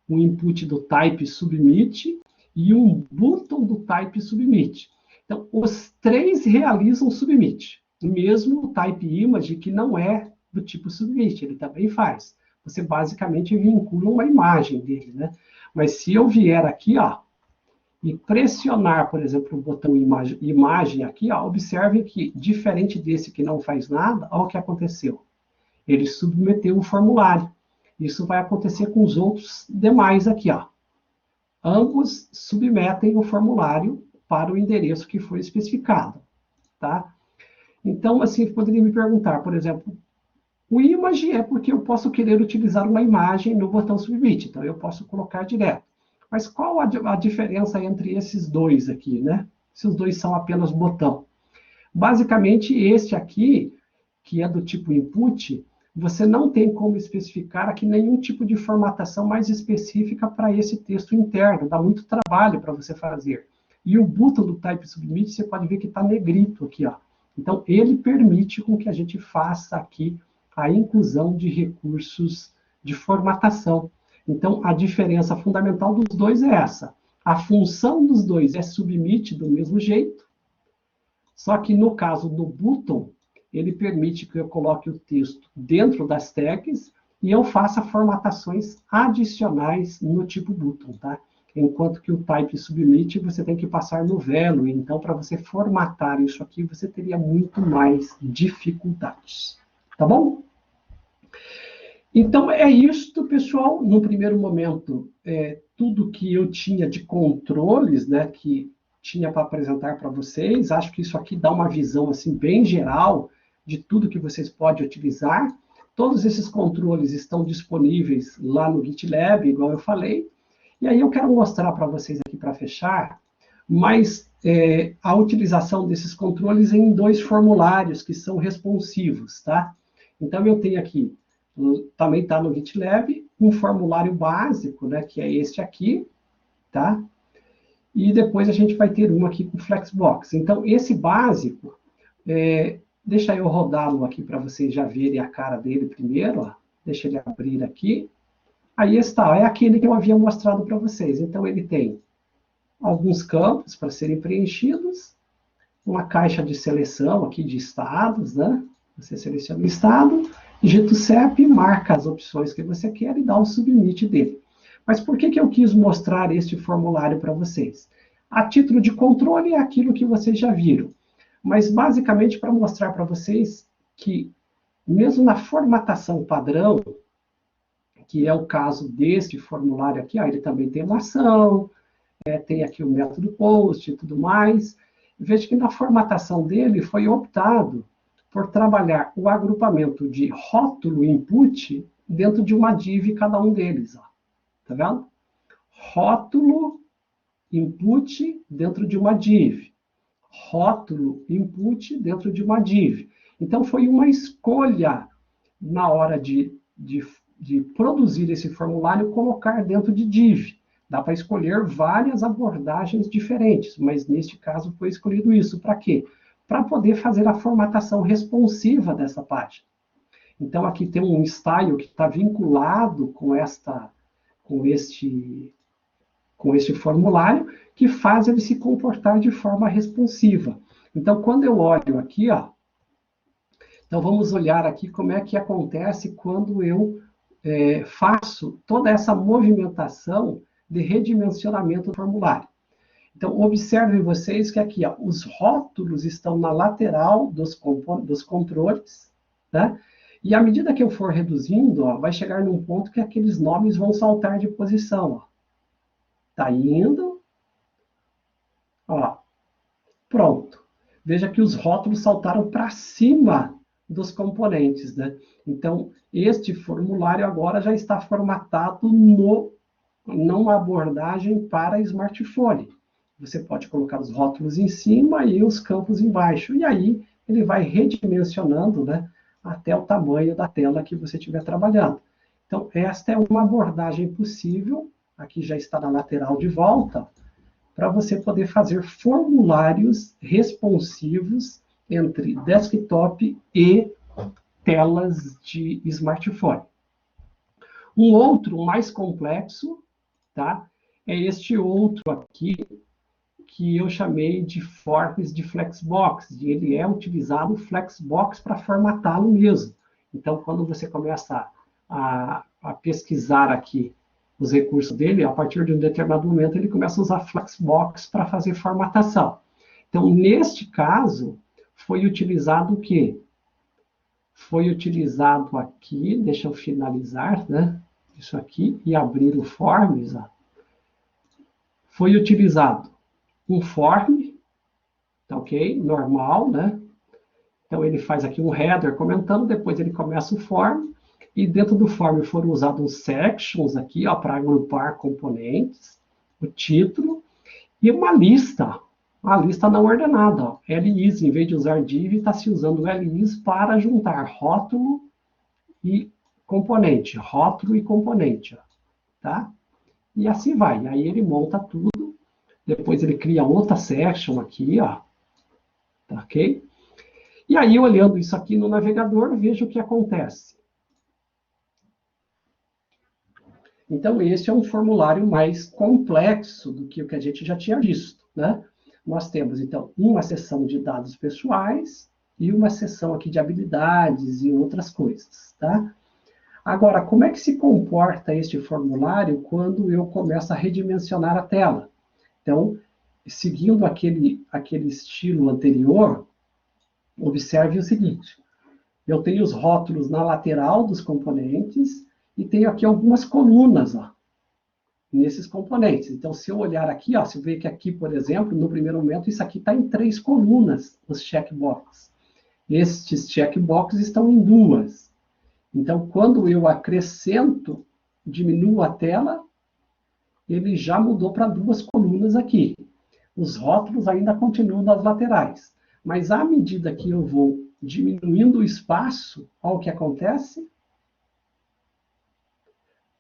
um input do type submit e um button do type submit. Então, os três realizam submit. Mesmo o type image, que não é do tipo submit, ele também faz. Você basicamente vincula uma imagem dele, né? Mas se eu vier aqui, ó, e pressionar, por exemplo, o botão imagem aqui, ó, observe que, diferente desse que não faz nada, olha o que aconteceu. Ele submeteu o formulário. Isso vai acontecer com os outros demais aqui, ó. Ambos submetem o formulário para o endereço que foi especificado, tá? Então, assim, poderia me perguntar, por exemplo, o image é porque eu posso querer utilizar uma imagem no botão submit, então eu posso colocar direto. Mas qual a diferença entre esses dois aqui, né? Se os dois são apenas botão. Basicamente, este aqui, que é do tipo input, você não tem como especificar aqui nenhum tipo de formatação mais específica para esse texto interno, dá muito trabalho para você fazer. E o button do type submit, você pode ver que está negrito aqui, ó. Então, ele permite com que a gente faça aqui a inclusão de recursos de formatação. Então, a diferença fundamental dos dois é essa. A função dos dois é submit do mesmo jeito, só que no caso do button, ele permite que eu coloque o texto dentro das tags e eu faça formatações adicionais no tipo button, tá? Enquanto que o type submit você tem que passar no velo, então para você formatar isso aqui, você teria muito mais dificuldades. Tá bom? Então, é isto, pessoal. No primeiro momento, tudo que eu tinha de controles, né, que tinha para apresentar para vocês. Acho que isso aqui dá uma visão assim, bem geral de tudo que vocês podem utilizar. Todos esses controles estão disponíveis lá no GitLab, igual eu falei. E aí eu quero mostrar para vocês aqui, para fechar, mas a utilização desses controles em dois formulários que são responsivos, tá? Então, eu tenho aqui, também está no GitLab, um formulário básico, né, que é este aqui, tá? E depois a gente vai ter um aqui com Flexbox. Então, esse básico, deixa eu rodá-lo aqui para vocês já verem a cara dele primeiro, ó. Deixa ele abrir aqui. Aí está, é aquele que eu havia mostrado para vocês. Então, ele tem alguns campos para serem preenchidos, uma caixa de seleção aqui de estados, né? Você seleciona o estado, digita o CEP, marca as opções que você quer e dá o submit dele. Mas por que eu quis mostrar este formulário para vocês? A título de controle é aquilo que vocês já viram. Mas, basicamente, para mostrar para vocês que, mesmo na formatação padrão, que é o caso deste formulário aqui, ele também tem uma ação, tem aqui o método post e tudo mais. Veja que na formatação dele foi optado por trabalhar o agrupamento de rótulo e input dentro de uma div cada um deles. Ó. Tá vendo? Rótulo, input dentro de uma div. Rótulo, input dentro de uma div. Então, foi uma escolha na hora de produzir esse formulário, colocar dentro de div. Dá para escolher várias abordagens diferentes, mas neste caso foi escolhido isso. Para quê? Para poder fazer a formatação responsiva dessa página. Então, aqui tem um style que está vinculado com este formulário, que faz ele se comportar de forma responsiva. Então, quando eu olho aqui, ó, então vamos olhar aqui como é que acontece quando eu faço toda essa movimentação de redimensionamento do formulário. Então, observem vocês que aqui, ó, os rótulos estão na lateral dos controles, né? E à medida que eu for reduzindo, ó, vai chegar num ponto que aqueles nomes vão saltar de posição. Está indo. Ó, pronto. Veja que os rótulos saltaram para cima dos componentes, né? Então, este formulário agora já está formatado numa abordagem para smartphone. Você pode colocar os rótulos em cima e os campos embaixo. E aí, ele vai redimensionando, né, até o tamanho da tela que você estiver trabalhando. Então, esta é uma abordagem possível. Aqui já está na lateral de volta, para você poder fazer formulários responsivos entre desktop e telas de smartphone. Um outro mais complexo, tá? É este outro aqui, que eu chamei de forms de Flexbox. E ele é utilizado o Flexbox para formatá-lo mesmo. Então, quando você começa a pesquisar aqui os recursos dele, a partir de um determinado momento, ele começa a usar Flexbox para fazer formatação. Então, neste caso, foi utilizado o quê? Foi utilizado aqui, deixa eu finalizar, né? Isso aqui, e abrir o Forms. Ó. Foi utilizado um form, tá ok? Normal, né? Então, ele faz aqui um header comentando, depois ele começa o form, e dentro do form foram usados sections aqui, ó, para agrupar componentes, o título, e uma lista não ordenada, ó, LIs, em vez de usar div, está se usando LIs para juntar rótulo e componente, ó, tá? E assim vai, aí ele monta tudo, depois ele cria outra section aqui, ó, tá ok? E aí, olhando isso aqui no navegador, veja o que acontece. Então, esse é um formulário mais complexo do que o que a gente já tinha visto, né? Nós temos, então, uma seção de dados pessoais e uma seção aqui de habilidades e outras coisas, tá? Agora, como é que se comporta este formulário quando eu começo a redimensionar a tela? Então, seguindo aquele estilo anterior, observe o seguinte. Eu tenho os rótulos na lateral dos componentes e tenho aqui algumas colunas, ó, nesses componentes. Então, se eu olhar aqui, ó, se eu ver que aqui, por exemplo, no primeiro momento, isso aqui está em 3 colunas, os checkboxes. Estes checkboxes estão em 2. Então, quando eu acrescento, diminuo a tela, ele já mudou para 2 colunas aqui. Os rótulos ainda continuam nas laterais. Mas à medida que eu vou diminuindo o espaço, olha o que acontece.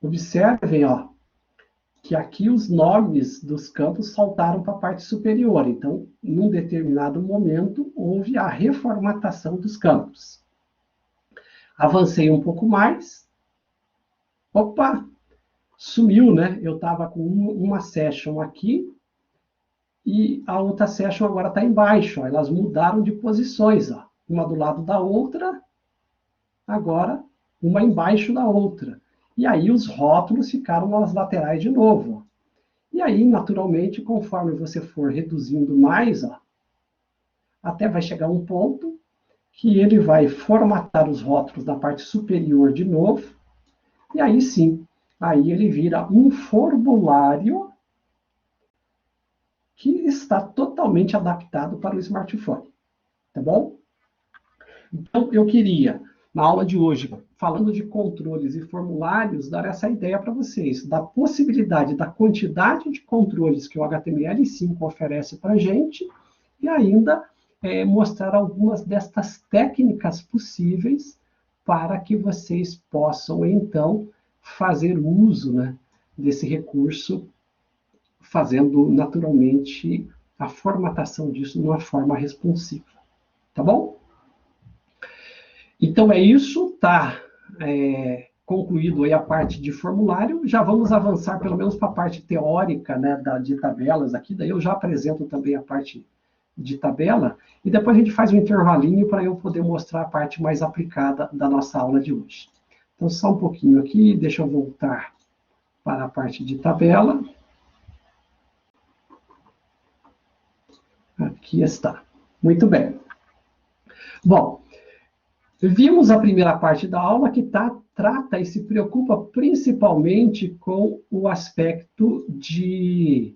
Observem, ó, que aqui os nomes dos campos saltaram para a parte superior. Então, num determinado momento, houve a reformatação dos campos. Avancei um pouco mais. Opa! Sumiu, né? Eu estava com uma session aqui e a outra session agora está embaixo. Ó. Elas mudaram de posições, ó. Uma do lado da outra, agora uma embaixo da outra. E aí os rótulos ficaram nas laterais de novo. E aí, naturalmente, conforme você for reduzindo mais, ó, até vai chegar um ponto que ele vai formatar os rótulos na parte superior de novo, e aí sim, aí ele vira um formulário que está totalmente adaptado para o smartphone, tá bom? Então, eu queria, na aula de hoje, falando de controles e formulários, dar essa ideia para vocês, da possibilidade, da quantidade de controles que o HTML5 oferece para a gente, e ainda mostrar algumas destas técnicas possíveis para que vocês possam, então, fazer uso, né, desse recurso, fazendo, naturalmente, a formatação disso de uma forma responsiva. Tá bom? Então, é isso, tá concluído aí a parte de formulário. Já vamos avançar, pelo menos, para a parte teórica, né, de tabelas aqui. Daí eu já apresento também a parte de tabela, e depois a gente faz um intervalinho para eu poder mostrar a parte mais aplicada da nossa aula de hoje. Então, só um pouquinho aqui, deixa eu voltar para a parte de tabela. Aqui está. Muito bem. Bom, vimos a primeira parte da aula que trata e se preocupa principalmente com o aspecto de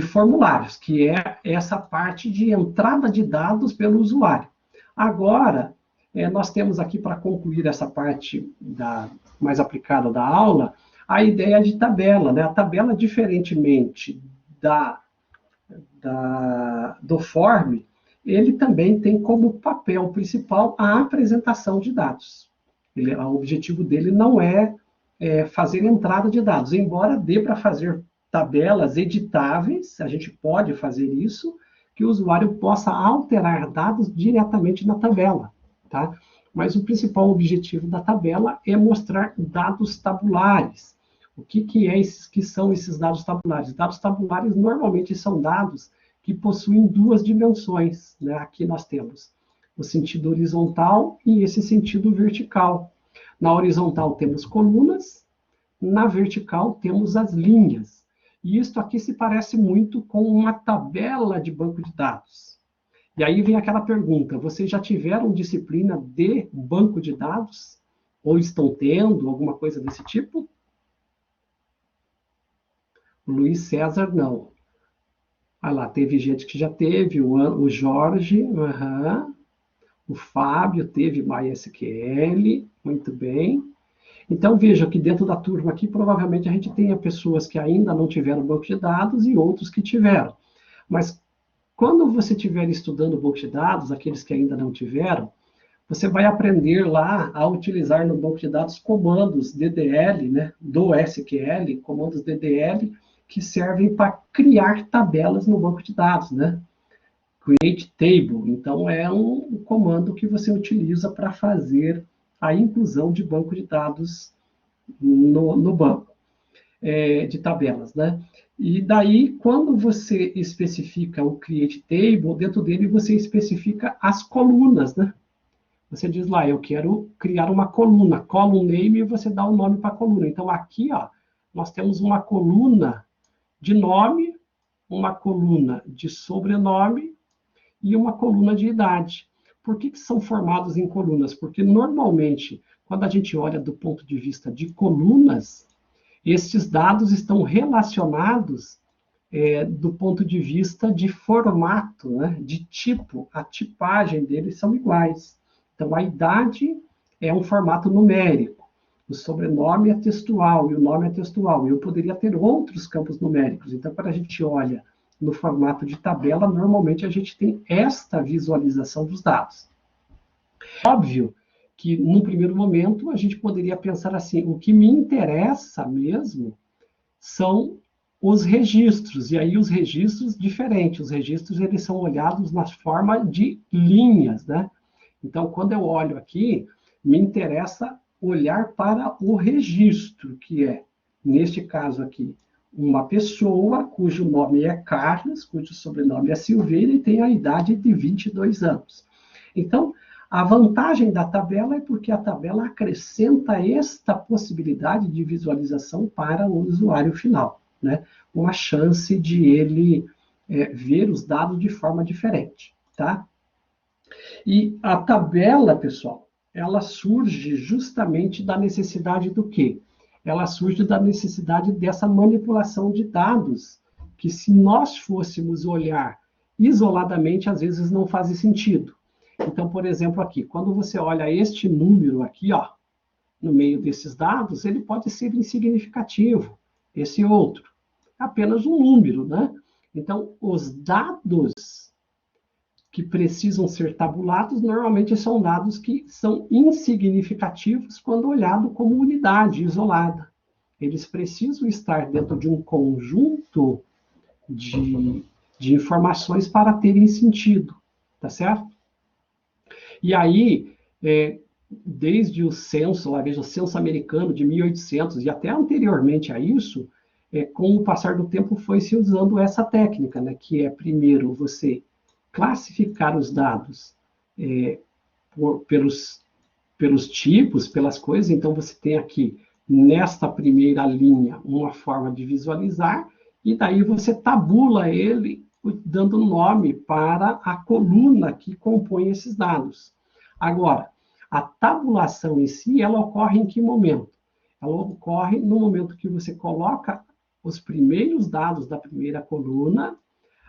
formulários, que é essa parte de entrada de dados pelo usuário. Agora, nós temos aqui, para concluir essa parte mais aplicada da aula, a ideia de tabela, né? A tabela, diferentemente do form, ele também tem como papel principal a apresentação de dados. O objetivo dele não é fazer entrada de dados, embora dê para fazer tabelas editáveis, a gente pode fazer isso, que o usuário possa alterar dados diretamente na tabela, tá? Mas o principal objetivo da tabela é mostrar dados tabulares. O que são esses dados tabulares? Dados tabulares normalmente são dados que possuem duas dimensões, né? Aqui nós temos o sentido horizontal e esse sentido vertical. Na horizontal temos colunas, na vertical temos as linhas. E isso aqui se parece muito com uma tabela de banco de dados. E aí vem aquela pergunta, vocês já tiveram disciplina de banco de dados? Ou estão tendo alguma coisa desse tipo? O Luiz César, não. Ah lá, teve gente que já teve, o Jorge, o Fábio teve MySQL, muito bem. Então, veja que dentro da turma aqui, provavelmente a gente tenha pessoas que ainda não tiveram banco de dados e outros que tiveram. Mas, quando você estiver estudando banco de dados, aqueles que ainda não tiveram, você vai aprender lá a utilizar no banco de dados comandos DDL, né, do SQL, comandos DDL, que servem para criar tabelas no banco de dados, né? Create table. Então, é um comando que você utiliza para fazer a inclusão de banco de dados no banco de tabelas, né? E daí, quando você especifica o create table, dentro dele você especifica as colunas, né? Você diz lá, eu quero criar uma coluna, column name, e você dá o nome para a coluna. Então, aqui, ó, nós temos uma coluna de nome, uma coluna de sobrenome e uma coluna de idade. Por que são formados em colunas? Porque, normalmente, quando a gente olha do ponto de vista de colunas, esses dados estão relacionados do ponto de vista de formato, né? De tipo, a tipagem deles são iguais. Então, a idade é um formato numérico, o sobrenome é textual e o nome é textual. Eu poderia ter outros campos numéricos. Então, quando a gente olha no formato de tabela, normalmente a gente tem esta visualização dos dados. Óbvio que, num primeiro momento, a gente poderia pensar assim, o que me interessa mesmo são os registros, e aí os registros diferentes. Os registros, eles são olhados na forma de linhas, né? Então, quando eu olho aqui, me interessa olhar para o registro, que é, neste caso aqui, uma pessoa cujo nome é Carlos, cujo sobrenome é Silveira e tem a idade de 22 anos. Então, A vantagem da tabela é porque a tabela acrescenta esta possibilidade de visualização para o usuário final, né? Uma chance de ele ver os dados de forma diferente, tá? E a tabela, pessoal, ela surge justamente da necessidade do quê? Ela surge da necessidade dessa manipulação de dados, que se nós fôssemos olhar isoladamente, às vezes não faz sentido. Então, por exemplo, aqui, quando você olha este número aqui, ó, no meio desses dados, ele pode ser insignificativo, esse outro. É apenas um número, né? Então, os dados que precisam ser tabulados, normalmente são dados que são insignificativos quando olhado como unidade isolada. Eles precisam estar dentro de um conjunto de informações para terem sentido, tá certo? E aí, desde o censo, lá veja, o censo americano de 1800 e até anteriormente a isso, com o passar do tempo foi se usando essa técnica, né, que é primeiro você classificar os dados pelos tipos, pelas coisas. Então, você tem aqui, nesta primeira linha, uma forma de visualizar, e daí você tabula ele, dando nome para a coluna que compõe esses dados. Agora, a tabulação em si, ela ocorre em que momento? Ela ocorre no momento que você coloca os primeiros dados da primeira coluna.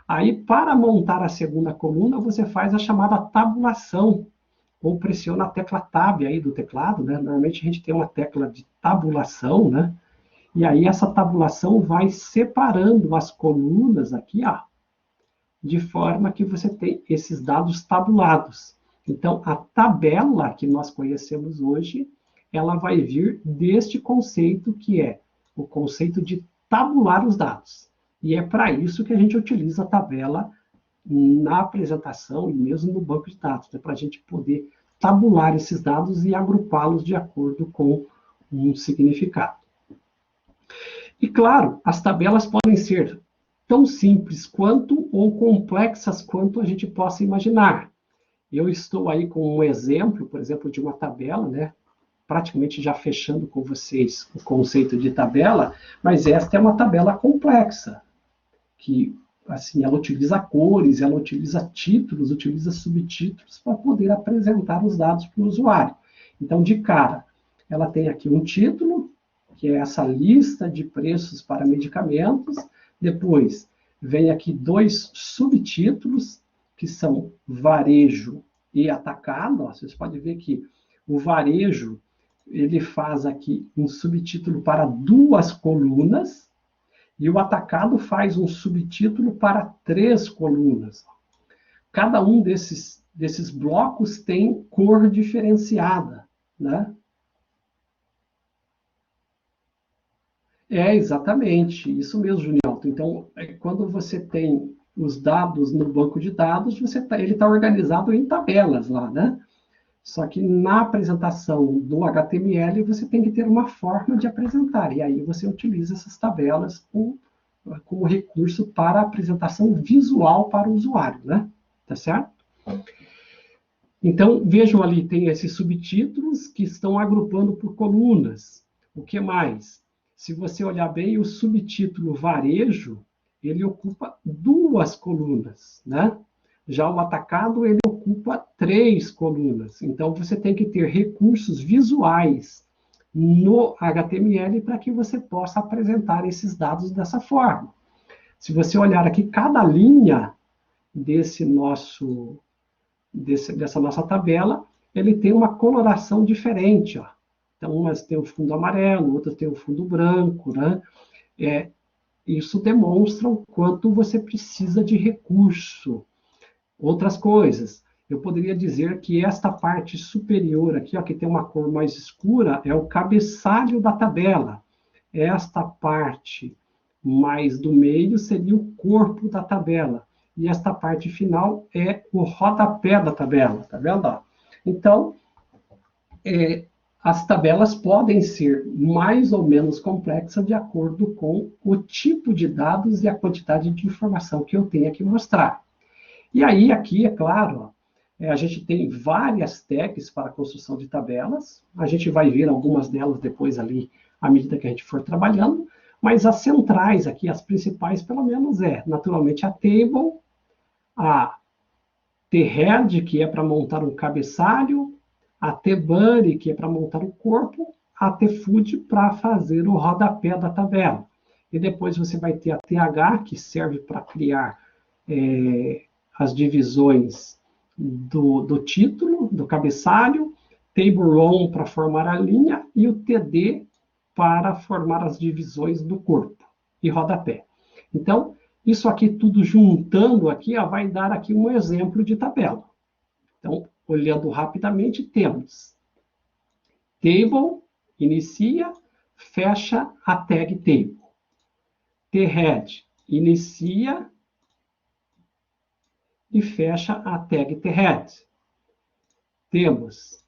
Aí, para montar a segunda coluna, você faz a chamada tabulação, ou pressiona a tecla Tab aí do teclado, né? Normalmente a gente tem uma tecla de tabulação, né? E aí essa tabulação vai separando as colunas aqui, ó, de forma que você tem esses dados tabulados. Então, a tabela que nós conhecemos hoje, ela vai vir deste conceito que é o conceito de tabular os dados. E é para isso que a gente utiliza a tabela na apresentação e mesmo no banco de dados, né, para a gente poder tabular esses dados e agrupá-los de acordo com um significado. E, claro, as tabelas podem ser tão simples quanto ou complexas quanto a gente possa imaginar. Eu estou aí com um exemplo, por exemplo, de uma tabela, né, praticamente já fechando com vocês o conceito de tabela, mas esta é uma tabela complexa, que, assim, ela utiliza cores, ela utiliza títulos, utiliza subtítulos para poder apresentar os dados para o usuário. Então, de cara, ela tem aqui um título, que é essa lista de preços para medicamentos. Depois, vem aqui 2 subtítulos, que são varejo e atacado. Ó, vocês podem ver que o varejo, ele faz aqui um subtítulo para 2 colunas, e o atacado faz um subtítulo para 3 colunas. Cada um desses blocos tem cor diferenciada, né? Exatamente, isso mesmo, Junialto. Então, quando você tem os dados no banco de dados, ele está organizado em tabelas lá, né? Só que na apresentação do HTML, você tem que ter uma forma de apresentar, e aí você utiliza essas tabelas como recurso para a apresentação visual para o usuário, né? Tá certo? Então, vejam ali, tem esses subtítulos que estão agrupando por colunas. O que mais? Se você olhar bem, o subtítulo varejo, ele ocupa 2 colunas, né? Já o atacado, ele ocupa 3 colunas. Então, você tem que ter recursos visuais no HTML para que você possa apresentar esses dados dessa forma. Se você olhar aqui, cada linha dessa nossa tabela, ele tem uma coloração diferente, ó. Então, umas tem o fundo amarelo, outras tem o fundo branco, né? Isso demonstra o quanto você precisa de recurso. Outras coisas, eu poderia dizer que esta parte superior aqui, ó, que tem uma cor mais escura, é o cabeçalho da tabela. Esta parte mais do meio seria o corpo da tabela. E esta parte final é o rodapé da tabela, tá vendo? Então, as tabelas podem ser mais ou menos complexas de acordo com o tipo de dados e a quantidade de informação que eu tenho que mostrar. E aí, aqui, é claro, A gente tem várias tags para a construção de tabelas. A gente vai ver algumas delas depois ali, à medida que a gente for trabalhando. Mas as centrais aqui, as principais, pelo menos, naturalmente, a table, a T-head, que é para montar um cabeçalho, a T-body, que é para montar o corpo, a T-foot para fazer o rodapé da tabela. E depois você vai ter a TH, que serve para criar as divisões do título, do cabeçalho, table row para formar a linha e o TD para formar as divisões do corpo e rodapé. Então, isso aqui tudo juntando aqui, vai dar aqui um exemplo de tabela. Então, olhando rapidamente, temos table, inicia, fecha a tag table. T-head, inicia e fecha a tag T-head. Temos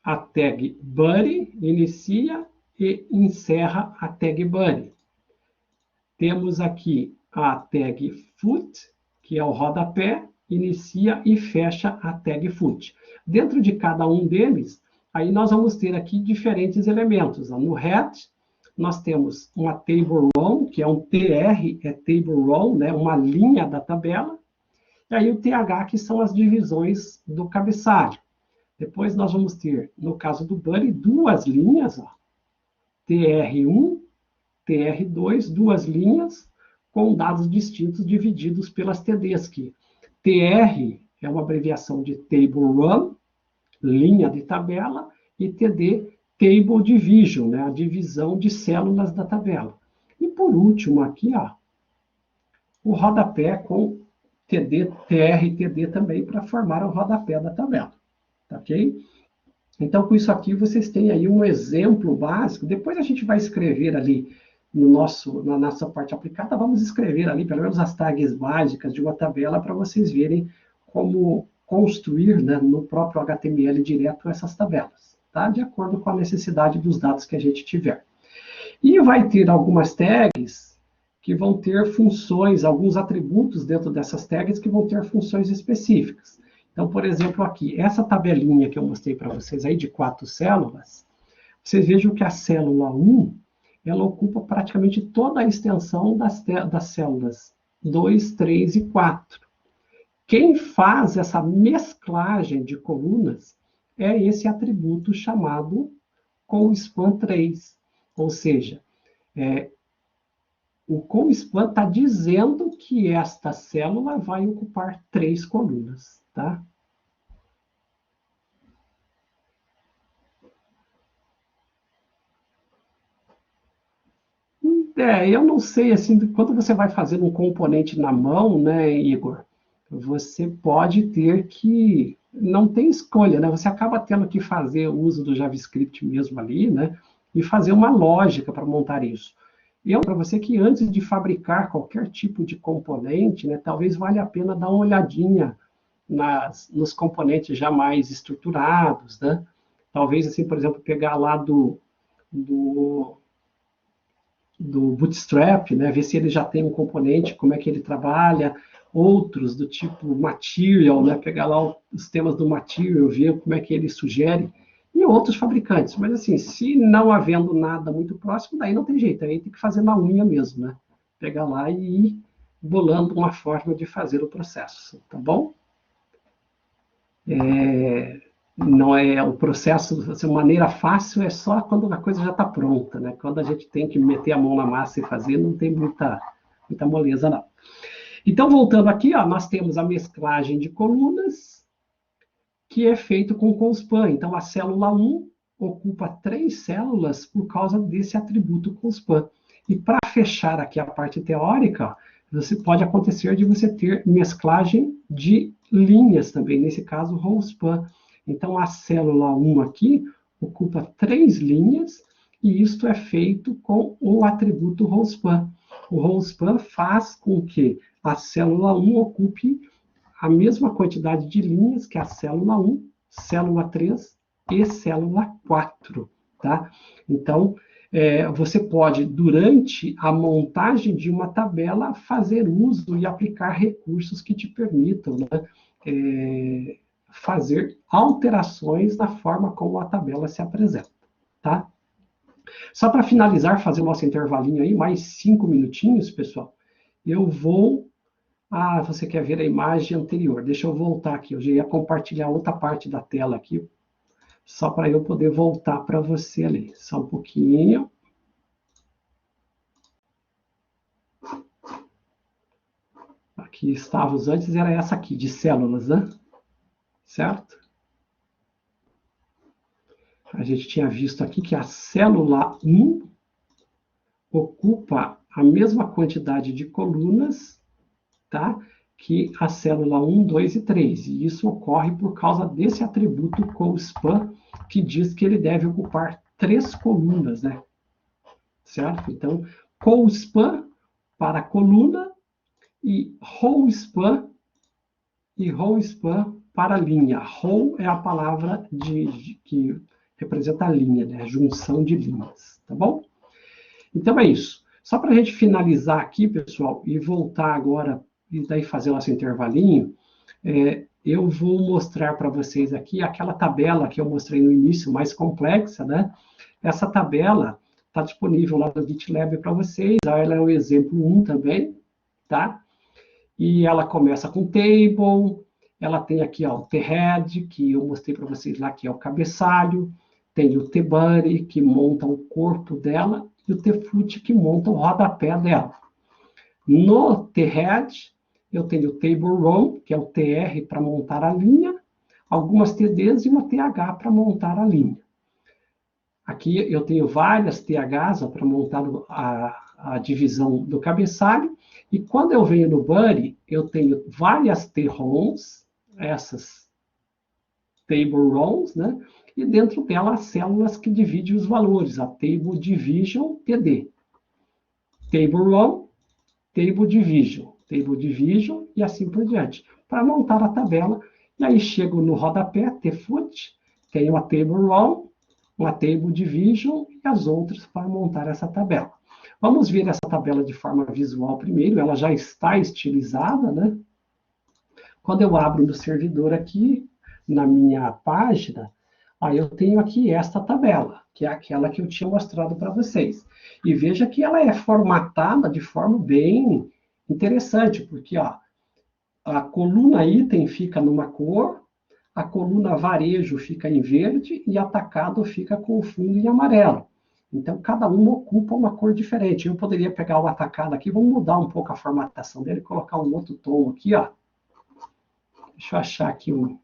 a tag body, inicia e encerra a tag body. Temos aqui a tag foot, que é o rodapé, inicia e fecha a tag foot. Dentro de cada um deles, aí nós vamos ter aqui diferentes elementos. No head, nós temos uma table row, que é um TR, é table row, né, uma linha da tabela. E aí o TH, que são as divisões do cabeçalho. Depois nós vamos ter, no caso do body, duas linhas, TR1, TR2, duas linhas com dados distintos divididos pelas TDs, que TR é uma abreviação de Table Run, linha de tabela, e TD, Table Division, né, a divisão de células da tabela. E por último aqui, o rodapé com TD, TR e TD também para formar o rodapé da tabela. Tá, ok? Então, com isso aqui, vocês têm aí um exemplo básico. Depois a gente vai escrever ali na nossa parte aplicada, vamos escrever ali pelo menos as tags básicas de uma tabela para vocês verem como construir, né, no próprio HTML direto essas tabelas, tá? De acordo com a necessidade dos dados que a gente tiver. E vai ter algumas tags que vão ter funções, alguns atributos dentro dessas tags que vão ter funções específicas. Então, por exemplo, aqui, essa tabelinha que eu mostrei para vocês aí de 4 células, vocês vejam que a célula 1, ela ocupa praticamente toda a extensão das células 2, 3 e 4. Quem faz essa mesclagem de colunas é esse atributo chamado CoSpan3. Ou seja, o CoSpan está dizendo que esta célula vai ocupar 3 colunas, tá? Eu não sei, assim, quando você vai fazer um componente na mão, né, Igor, você pode ter que... Não tem escolha, né? Você acaba tendo que fazer o uso do JavaScript mesmo ali, né? E fazer uma lógica para montar isso. Para você que antes de fabricar qualquer tipo de componente, né, talvez valha a pena dar uma olhadinha nos componentes já mais estruturados, né? Talvez, assim, por exemplo, pegar lá do Bootstrap, né, ver se ele já tem um componente, como é que ele trabalha, outros do tipo Material, né, pegar lá os temas do Material, ver como é que ele sugere, e outros fabricantes. Mas, assim, se não havendo nada muito próximo, daí não tem jeito, aí tem que fazer na unha mesmo, né? Pegar lá e ir bolando uma forma de fazer o processo, tá bom? Não é o processo, de maneira fácil, é só quando a coisa já está pronta, né? Quando a gente tem que meter a mão na massa e fazer, não tem muita moleza, não. Então, voltando aqui, nós temos a mesclagem de colunas, que é feito com CoSpan. Então, a célula 1 ocupa 3 células por causa desse atributo CoSpan. E para fechar aqui a parte teórica, pode acontecer de você ter mesclagem de linhas também, nesse caso, rowspan. Então, a célula 1 aqui ocupa 3 linhas, e isto é feito com o atributo rowspan. O rowspan faz com que a célula 1 ocupe a mesma quantidade de linhas que a célula 1, célula 3 e célula 4. Tá? Então, você pode, durante a montagem de uma tabela, fazer uso e aplicar recursos que te permitam, né, fazer alterações na forma como a tabela se apresenta, tá? Só para finalizar, fazer o nosso intervalinho aí, mais 5 minutinhos, pessoal, eu vou... Ah, você quer ver a imagem anterior. Deixa eu voltar aqui, eu já ia compartilhar outra parte da tela aqui, só para eu poder voltar para você ali. Só um pouquinho. Aqui estávamos antes, era essa aqui, de células, né? Certo? A gente tinha visto aqui que a célula 1 ocupa a mesma quantidade de colunas, tá? Que a célula 1, 2 e 3. E isso ocorre por causa desse atributo cospan, que diz que ele deve ocupar 3 colunas, né? Certo? Então, cospan para coluna e rowspan para linha. Row é a palavra que representa a linha, né? Junção de linhas, tá bom? Então é isso. Só para a gente finalizar aqui, pessoal, e voltar agora, e daí fazer o nosso intervalinho, eu vou mostrar para vocês aqui aquela tabela que eu mostrei no início, mais complexa, né? Essa tabela está disponível lá no GitLab para vocês, ela é o exemplo 1 também, tá? E ela começa com table, ela tem aqui ó, o t-head, que eu mostrei para vocês lá, que é o cabeçalho, tem o t-body, que monta o corpo dela, e o t-foot, que monta o rodapé dela. No t-head, eu tenho o table row, que é o tr para montar a linha, algumas tds e uma th para montar a linha. Aqui eu tenho várias THs para montar a divisão do cabeçalho. E quando eu venho no body, eu tenho várias T-ROMs, essas table rows, né? E dentro dela as células que dividem os valores, a table division TD. Table row, table division e assim por diante. Para montar a tabela, e aí chego no rodapé, T-foot, tenho uma table row, uma table division e as outras para montar essa tabela. Vamos ver essa tabela de forma visual primeiro, ela já está estilizada, né? Quando eu abro no servidor aqui, na minha página, aí eu tenho aqui esta tabela, que é aquela que eu tinha mostrado para vocês. E veja que ela é formatada de forma bem interessante, porque ó, a coluna item fica numa cor, a coluna varejo fica em verde e atacado fica com o fundo em amarelo. Então, cada uma ocupa uma cor diferente. Eu poderia pegar o atacado aqui, vamos mudar um pouco a formatação dele, colocar um outro tom aqui, ó. Deixa eu achar aqui um...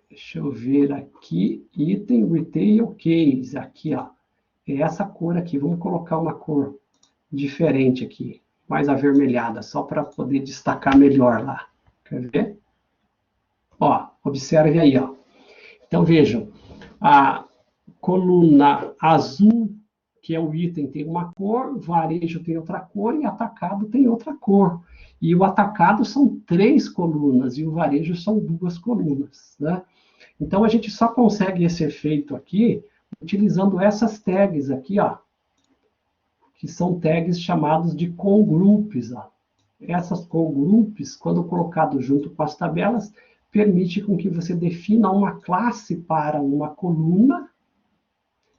Deixa eu ver aqui, item retail case, aqui, ó. É essa cor aqui, vamos colocar uma cor diferente aqui, mais avermelhada, só para poder destacar melhor lá. Quer ver? Ó, observe aí, ó. Então, vejam, a coluna azul, que é o item, tem uma cor, varejo tem outra cor e atacado tem outra cor. E o atacado são 3 colunas e o varejo são 2 colunas, né? Então, a gente só consegue esse efeito aqui utilizando essas tags aqui, ó, que são tags chamados de congroups, ó. Essas congroups, quando colocado junto com as tabelas, permite com que você defina uma classe para uma coluna,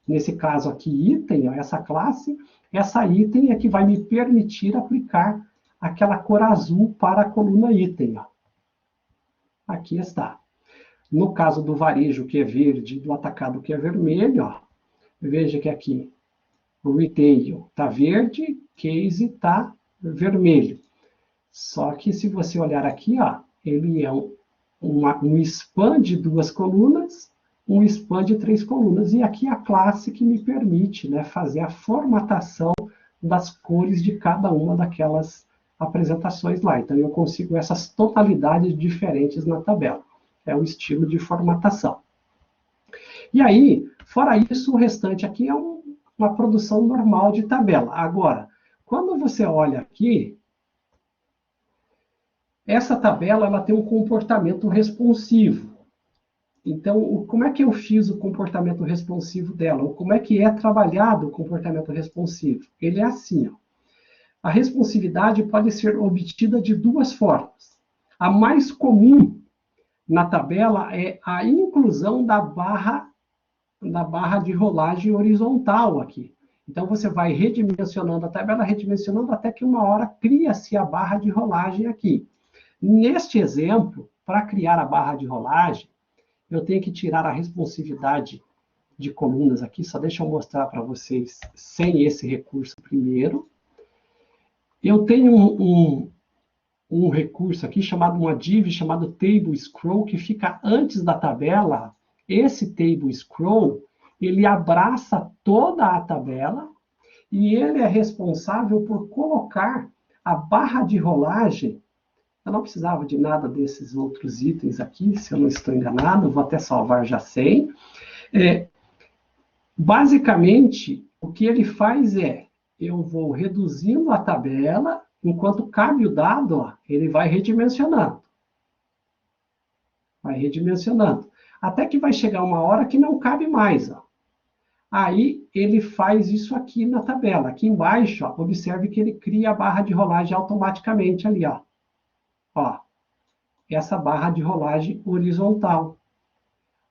nesse caso aqui, item, ó, essa item é que vai me permitir aplicar aquela cor azul para a coluna item. Ó. Aqui está. No caso do varejo, que é verde, do atacado, que é vermelho, ó, veja que aqui o retail está verde, case está vermelho. Só que se você olhar aqui, ó, ele é um span de 2 colunas, um span de 3 colunas. E aqui a classe que me permite, né, fazer a formatação das cores de cada uma daquelas apresentações lá. Então, eu consigo essas totalidades diferentes na tabela. É o estilo de formatação. E aí, fora isso, o restante aqui é uma produção normal de tabela. Agora, quando você olha aqui, essa tabela ela tem um comportamento responsivo. Então, como é que eu fiz o comportamento responsivo dela? Ou como é que é trabalhado o comportamento responsivo? Ele é assim, ó. A responsividade pode ser obtida de 2 formas. A mais comum na tabela é a inclusão da barra de rolagem horizontal aqui. Então, você vai redimensionando a tabela, redimensionando, até que uma hora cria-se a barra de rolagem aqui. Neste exemplo, para criar a barra de rolagem, eu tenho que tirar a responsividade de colunas aqui, só deixa eu mostrar para vocês sem esse recurso primeiro. Eu tenho um recurso aqui, uma div, chamado Table Scroll, que fica antes da tabela. Esse Table Scroll, ele abraça toda a tabela e ele é responsável por colocar a barra de rolagem. Eu não precisava de nada desses outros itens aqui, se eu não estou enganado, vou até salvar já sem. Basicamente, o que ele faz é, eu vou reduzindo a tabela, enquanto cabe o dado, ó, ele vai redimensionando. Vai redimensionando. Até que vai chegar uma hora que não cabe mais. Ó. Aí, ele faz isso aqui na tabela. Aqui embaixo, ó, observe que ele cria a barra de rolagem automaticamente ali. Ó, essa barra de rolagem horizontal.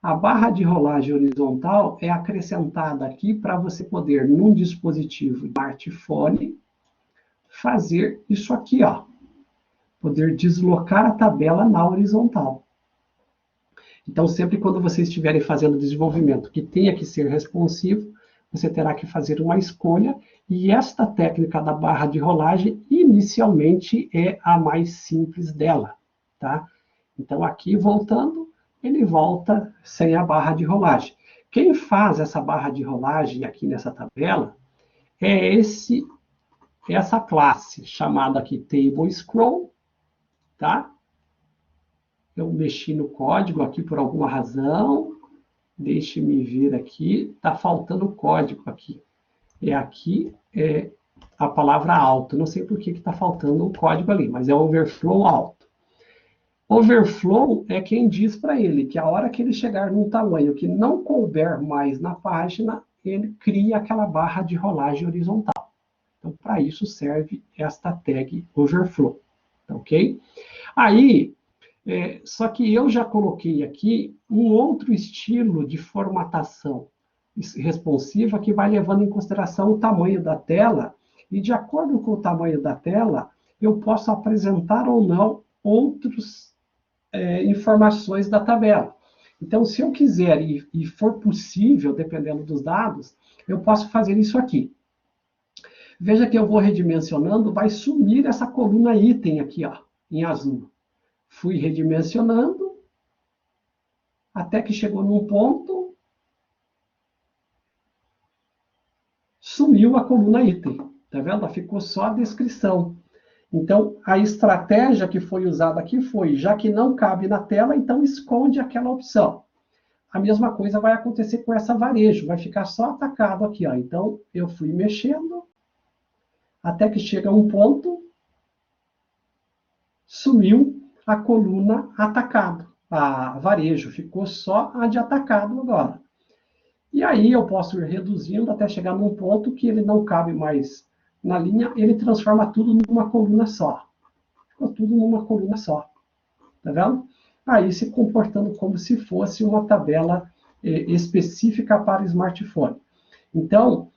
A barra de rolagem horizontal é acrescentada aqui para você poder, num dispositivo smartphone, fazer isso aqui, ó. Poder deslocar a tabela na horizontal. Então, sempre quando vocês estiverem fazendo desenvolvimento que tenha que ser responsivo, você terá que fazer uma escolha, e esta técnica da barra de rolagem, inicialmente, é a mais simples dela, tá? Então, aqui, voltando, ele volta sem a barra de rolagem. Quem faz essa barra de rolagem aqui nessa tabela é essa classe, chamada aqui Table Scroll, tá? Eu mexi no código aqui por alguma razão. Deixe-me ver aqui. Está faltando código aqui. Aqui é a palavra alto. Não sei por que está faltando um código ali, mas é overflow alto. Overflow é quem diz para ele que a hora que ele chegar num tamanho que não couber mais na página, ele cria aquela barra de rolagem horizontal. Então, para isso serve esta tag overflow. Ok? Aí, só que eu já coloquei aqui um outro estilo de formatação responsiva que vai levando em consideração o tamanho da tela, e de acordo com o tamanho da tela, eu posso apresentar ou não outras informações da tabela. Então, se eu quiser e for possível, dependendo dos dados, eu posso fazer isso aqui. Veja que eu vou redimensionando, vai sumir essa coluna item aqui, ó, em azul. Fui redimensionando, até que chegou num ponto, sumiu a coluna item. Tá vendo? Ficou só a descrição. Então, a estratégia que foi usada aqui foi, já que não cabe na tela, então esconde aquela opção. A mesma coisa vai acontecer com essa varejo, vai ficar só atacado aqui, ó. Então, eu fui mexendo, até que chega um ponto, sumiu a coluna atacado, a varejo, ficou só a de atacado agora. E aí eu posso ir reduzindo até chegar num ponto que ele não cabe mais na linha, ele transforma tudo numa coluna só. Ficou tudo numa coluna só. Tá vendo? Aí se comportando como se fosse uma tabela específica para smartphone. Então,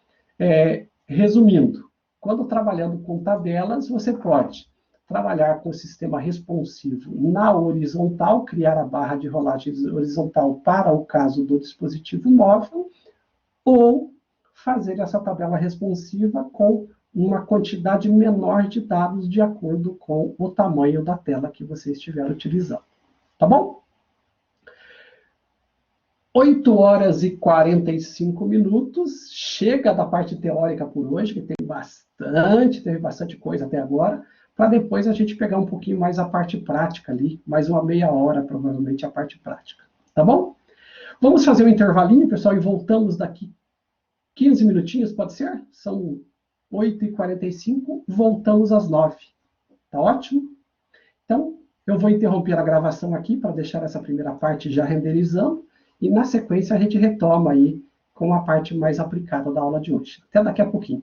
resumindo, quando trabalhando com tabelas, você pode trabalhar com o sistema responsivo na horizontal, criar a barra de rolagem horizontal para o caso do dispositivo móvel, ou fazer essa tabela responsiva com uma quantidade menor de dados de acordo com o tamanho da tela que você estiver utilizando. Tá bom? 8h45, chega da parte teórica por hoje, que teve bastante coisa até agora, para depois a gente pegar um pouquinho mais a parte prática ali, mais uma meia hora, provavelmente, a parte prática. Tá bom? Vamos fazer um intervalinho, pessoal, e voltamos daqui 15 minutinhos, pode ser? São 8h45, voltamos às 9h. Tá ótimo? Então, eu vou interromper a gravação aqui para deixar essa primeira parte já renderizando, e na sequência a gente retoma aí com a parte mais aplicada da aula de hoje. Até daqui a pouquinho.